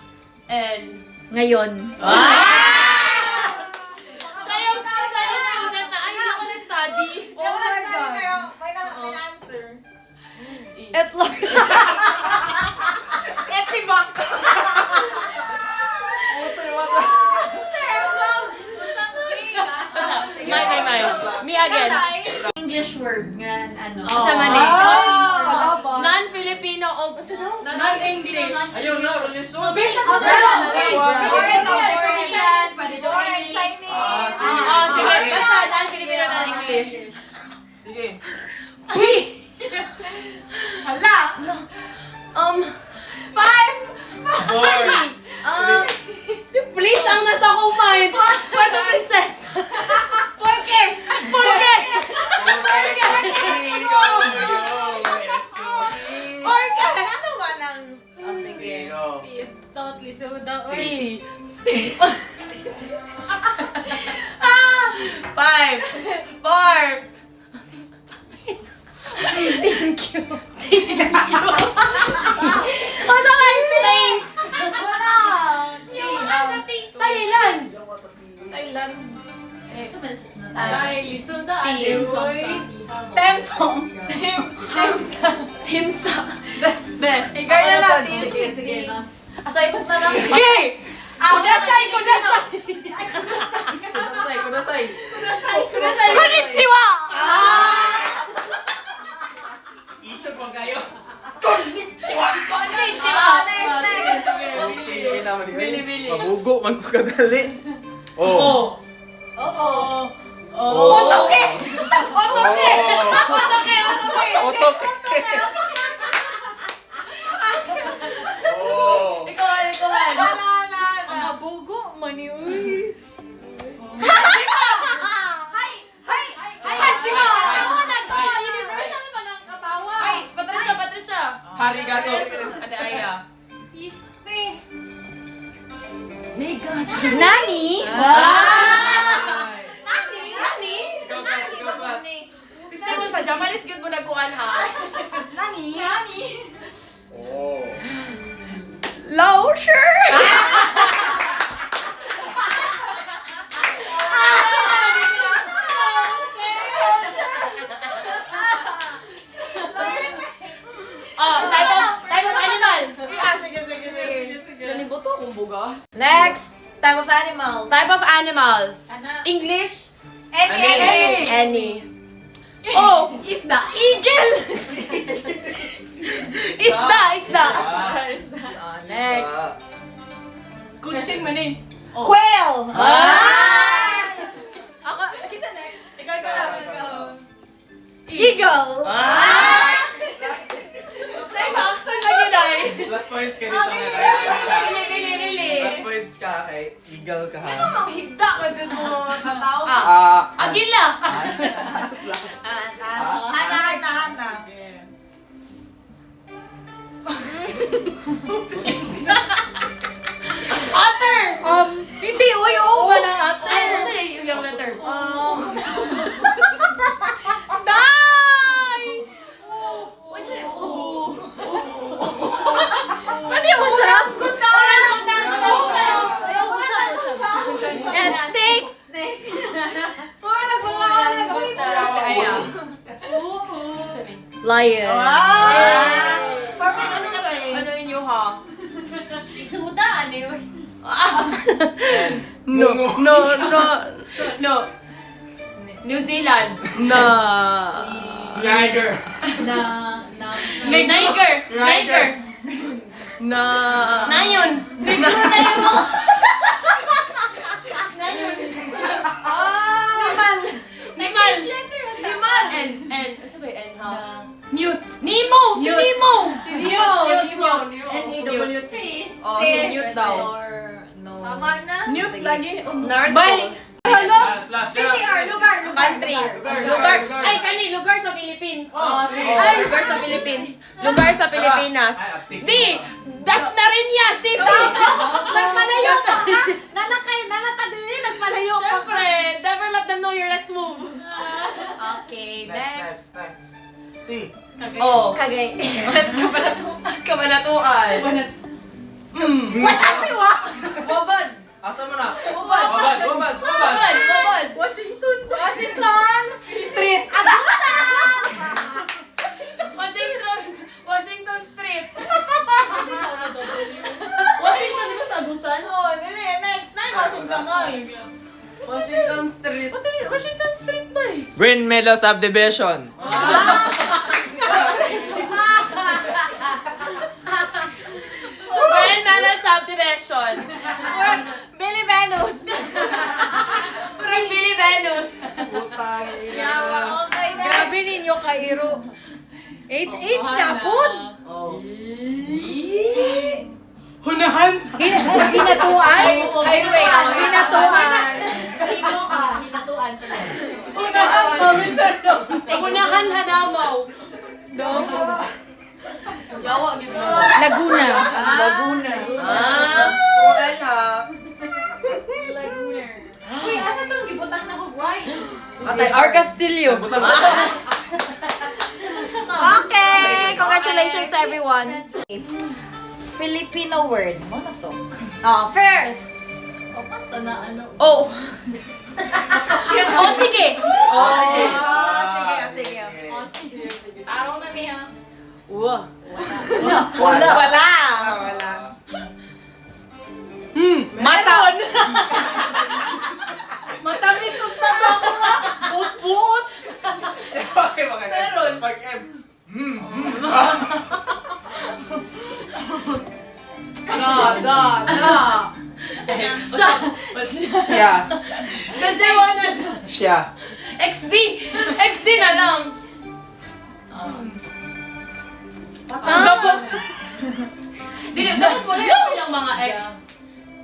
And, Ngayon. sayang student na, ay, hindi ako nag-study. Oh my God. May na-answer. Etlog. Etibak. May. Me again. English word nga, ano. Sa mali. Wala ba? Non-Filipino o... Non-English. Ayun na, relisyon. Chinese. Ah, Sige, basta non-Filipino, non-English. Sige. Hala. 5. Please, ang nasa akong mind. Puerto Princesa. Porque. Ano ba nang... Oh, sige. Is totally soda. Three. 5, 4. Thank you. O, saka thanks. Wala. Thailand. Thailand. Ay, soda. Timsa. Be. Ikaw na lang. Sige. Asay ba't na lang? Okay. Kudasay. Kudasay. Konnichiwa. Isog mo kayo. Konnichiwa. Next. Okay, naman ni Bili. Mabugo, man ko kadali. Oh. Otoke. Otok. Oh. Ikaw. Ang mabugo, mani, uy. Hachima. Universal pa ng katawa. Ay, Patricia. Harigato. Ate Aya. Piste. Nani? Nani? Ikaw ka. Gusto mo sa Japanese good mo nagkuhan ha? Nani? Oh. Lauscher. Type of animal. Sige. Naniboto akong buga. Next. Type of animal. English. Any. Oh, isda. Eagle. Isda. Next. Kuching manin. Quail. Ako, kita next. Ikaw lang. Eagle. Plus points ka dito. Plus points ka kay Eagle ka ha. Ang higda ka dyan mo tataw. Agila! Hana. Otter! Hindi, uy, oo ba na otter? Ay, ano sila yung letter? Die! What's it? Pwede usap? Ayaw, usap. Yes, steak! Lion. Perfect ano ka eh. Ano yun yung ha? Isuda, ano yun? No. New Zealand. Niger. Niger. Nayon. Nimal. And, ano ba yung N ha? Mute. Nemo! Si Nemo! And AWP is Oh, si Newt daw. Tama na. Mute lagi. Bye! Last. Country. Lugar. Ay, lugar sa Philippines. Ay, lugar sa Philippines. Lugar sa Pilipinas. Di! Dasmariñas City! Nagpalayo ka ha? Nanatadili, nagpalayo ka. Siyempre, never let them know your next move. Okay, Next. C. Oh. Kagay. Kabanatuan. Bobad. Asa mo na? Bobad. Washington. Street. Washington Street. Washington, di ba sa Agusan? Oh, dili. Next. Washington. Washington Street. Washington Street ba eh? Green Melo Subdivision. Grand Manor Subdivision. Billy Venus. Purang Billy Venus. Putang ina. Okay na. Grabe ninyo kairo. HH na pod. Hunahan. Hinatuan? Highway. Hinatuan. Hinatuan. Hunahan Hadamaw. Yawa, gito. Laguna. Cruel ha. Uy, asa tong gibutang na kugway? Ar Castillo. Okay. Congratulations everyone. Filipino word. Ano to? First. O, pato na ano? Oh, sige. Sige. Araw na niya. Wala. Maton. Matamis ang tata ko nga. Buot. Okay, Meron. Pag M. Siya. Nadyawa na siya. Siya. XD na lang. Dapat. Dapat mo na yung mga X.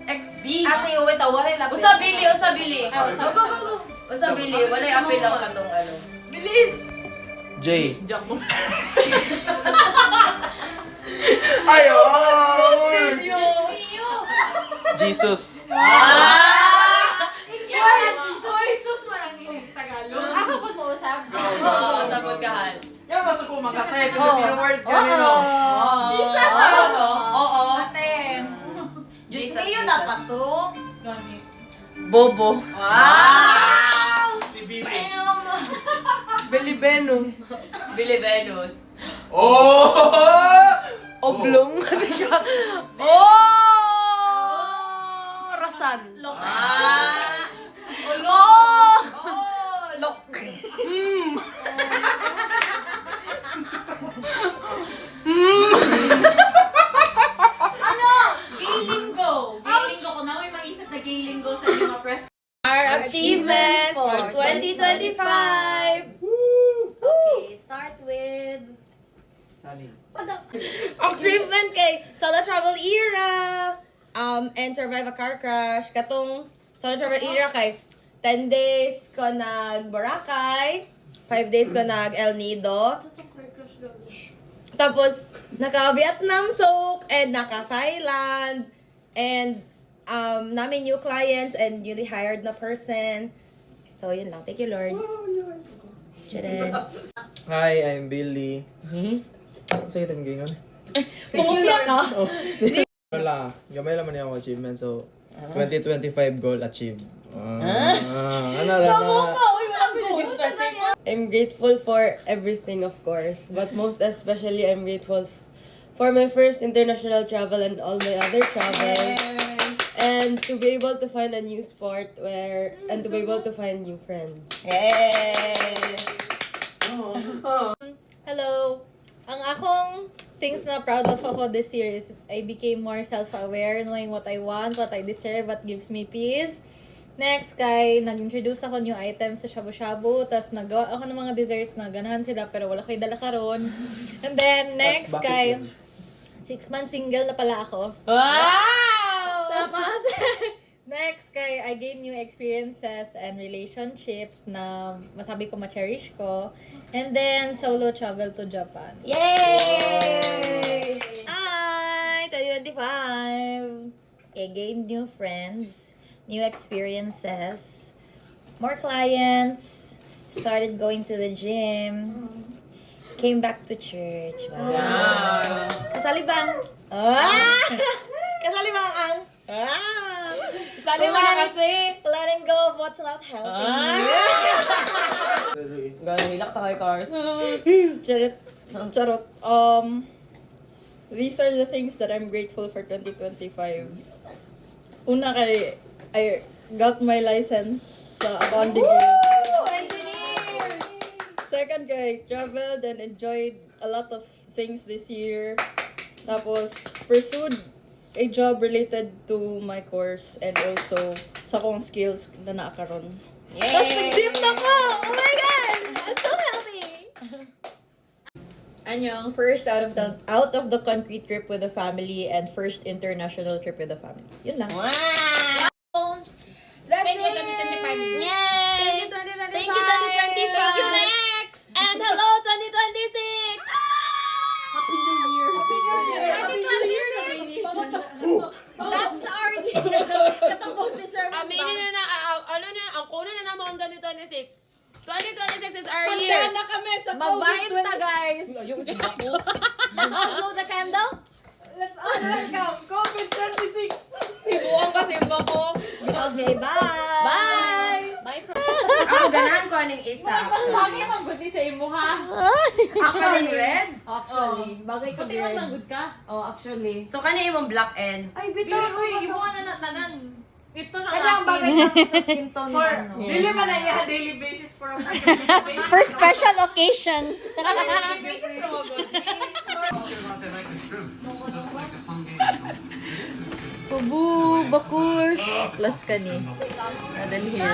XD. Kasi wait, wala lapit. Usabili. Go. Usabili. Wala yung apel lang katong ano. Bilis. J. Jump mo. Ayun! Jesus. Jesus man ang Tagalog. Ako po mo usap. Oo, sabot kahan. Yan, masuk ko makatay. Filipino words ganito. Jesus. Oo. Ate. Diyos niyo dapat to. Gani. Bobo. Si Billy. Billy Venus. Billy Venus. Oh! Oblong. Rasan. Lok. Lok. Gay linggo. Kung na may maisip na gay linggo sa mga press. Our achievements for 2025. Okay, start with Ang treatment kay Solo Travel Era and Survive a Car Crash. Katong Solo Travel Era kay 10 days ko nag Boracay, 5 days ko nag El Nido. Tapos naka Vietnam soak and naka Thailand and namin new clients and newly hired na person. So yun lang. Thank you, Lord. Tcharan. Hi, I'm Billy. Sa'yo itong ganyan? Pumupya ka? Wala. Gamay lang man yung achievement. So, 2025 goal achieved. I'm grateful for everything, of course. But most especially, I'm grateful for my first international travel and all my other travels. And to be able to find a new sport and to be able to find new friends. Hello. Ang akong things na proud of ako this year is I became more self-aware, knowing what I want, what I deserve, what gives me peace. Next, nag-introduce ako new items sa shabu-shabu, tapos nagawa ako ng mga desserts na ganahan sila pero wala ko'y dala karon. And then, next, 6 months single na pala ako. Wow! Tapos, next, I gain new experiences and relationships na masabi ko ma-cherish ko. And then, solo travel to Japan. Yay! Hi! 2025! I gained new friends, new experiences, more clients, started going to the gym, came back to church. Wow! Kasalibang! Kasalibang ang! Kasalibang kasi! Letting go of what's not helping me. Gano'n hilak ta kay cars. Charot. These are the things that I'm grateful for 2025. Una I got my license sa accounting. Engineer! Second traveled and enjoyed a lot of things this year. Tapos, pursued a job related to my course and also sa kong skills na naakaroon. Yay! Tapos nag-gym na ko! Oh my God! I'm so healthy! Anyong first out of the country trip with the family and first international trip with the family. Yun lang. Wow! That's Thank you, it! 2025. Yay! Thank you, 2025! Thank you, next! And hello, 2026! Happy New Year! Happy New Year! That's our year! Katapos ni Sherman. Aminin na ang kuno na naman ang 2026. 2026 is our year. Handa na kami sa Mabayad COVID-26. na, guys! Let's all blow the candle! Let's all welcome COVID-26! Ibuang kasi ba ko? Okay, bye! Bye! Bye from... Ako ganahan ko aning isa. Mas bagay ang good ni sa imo ha. Actually, red? Actually, bagay ka Pati man magud ka. Oh, actually. So, kani imong black end. Ay, Bili, uy, imo na tanan. Ito na Kailangan bagay akin. natin sa skin tone For, niya, no? dili man na iya daily basis for a basis. For special occasions. Kubu, bakush. Plus ka ni. Nadalhin.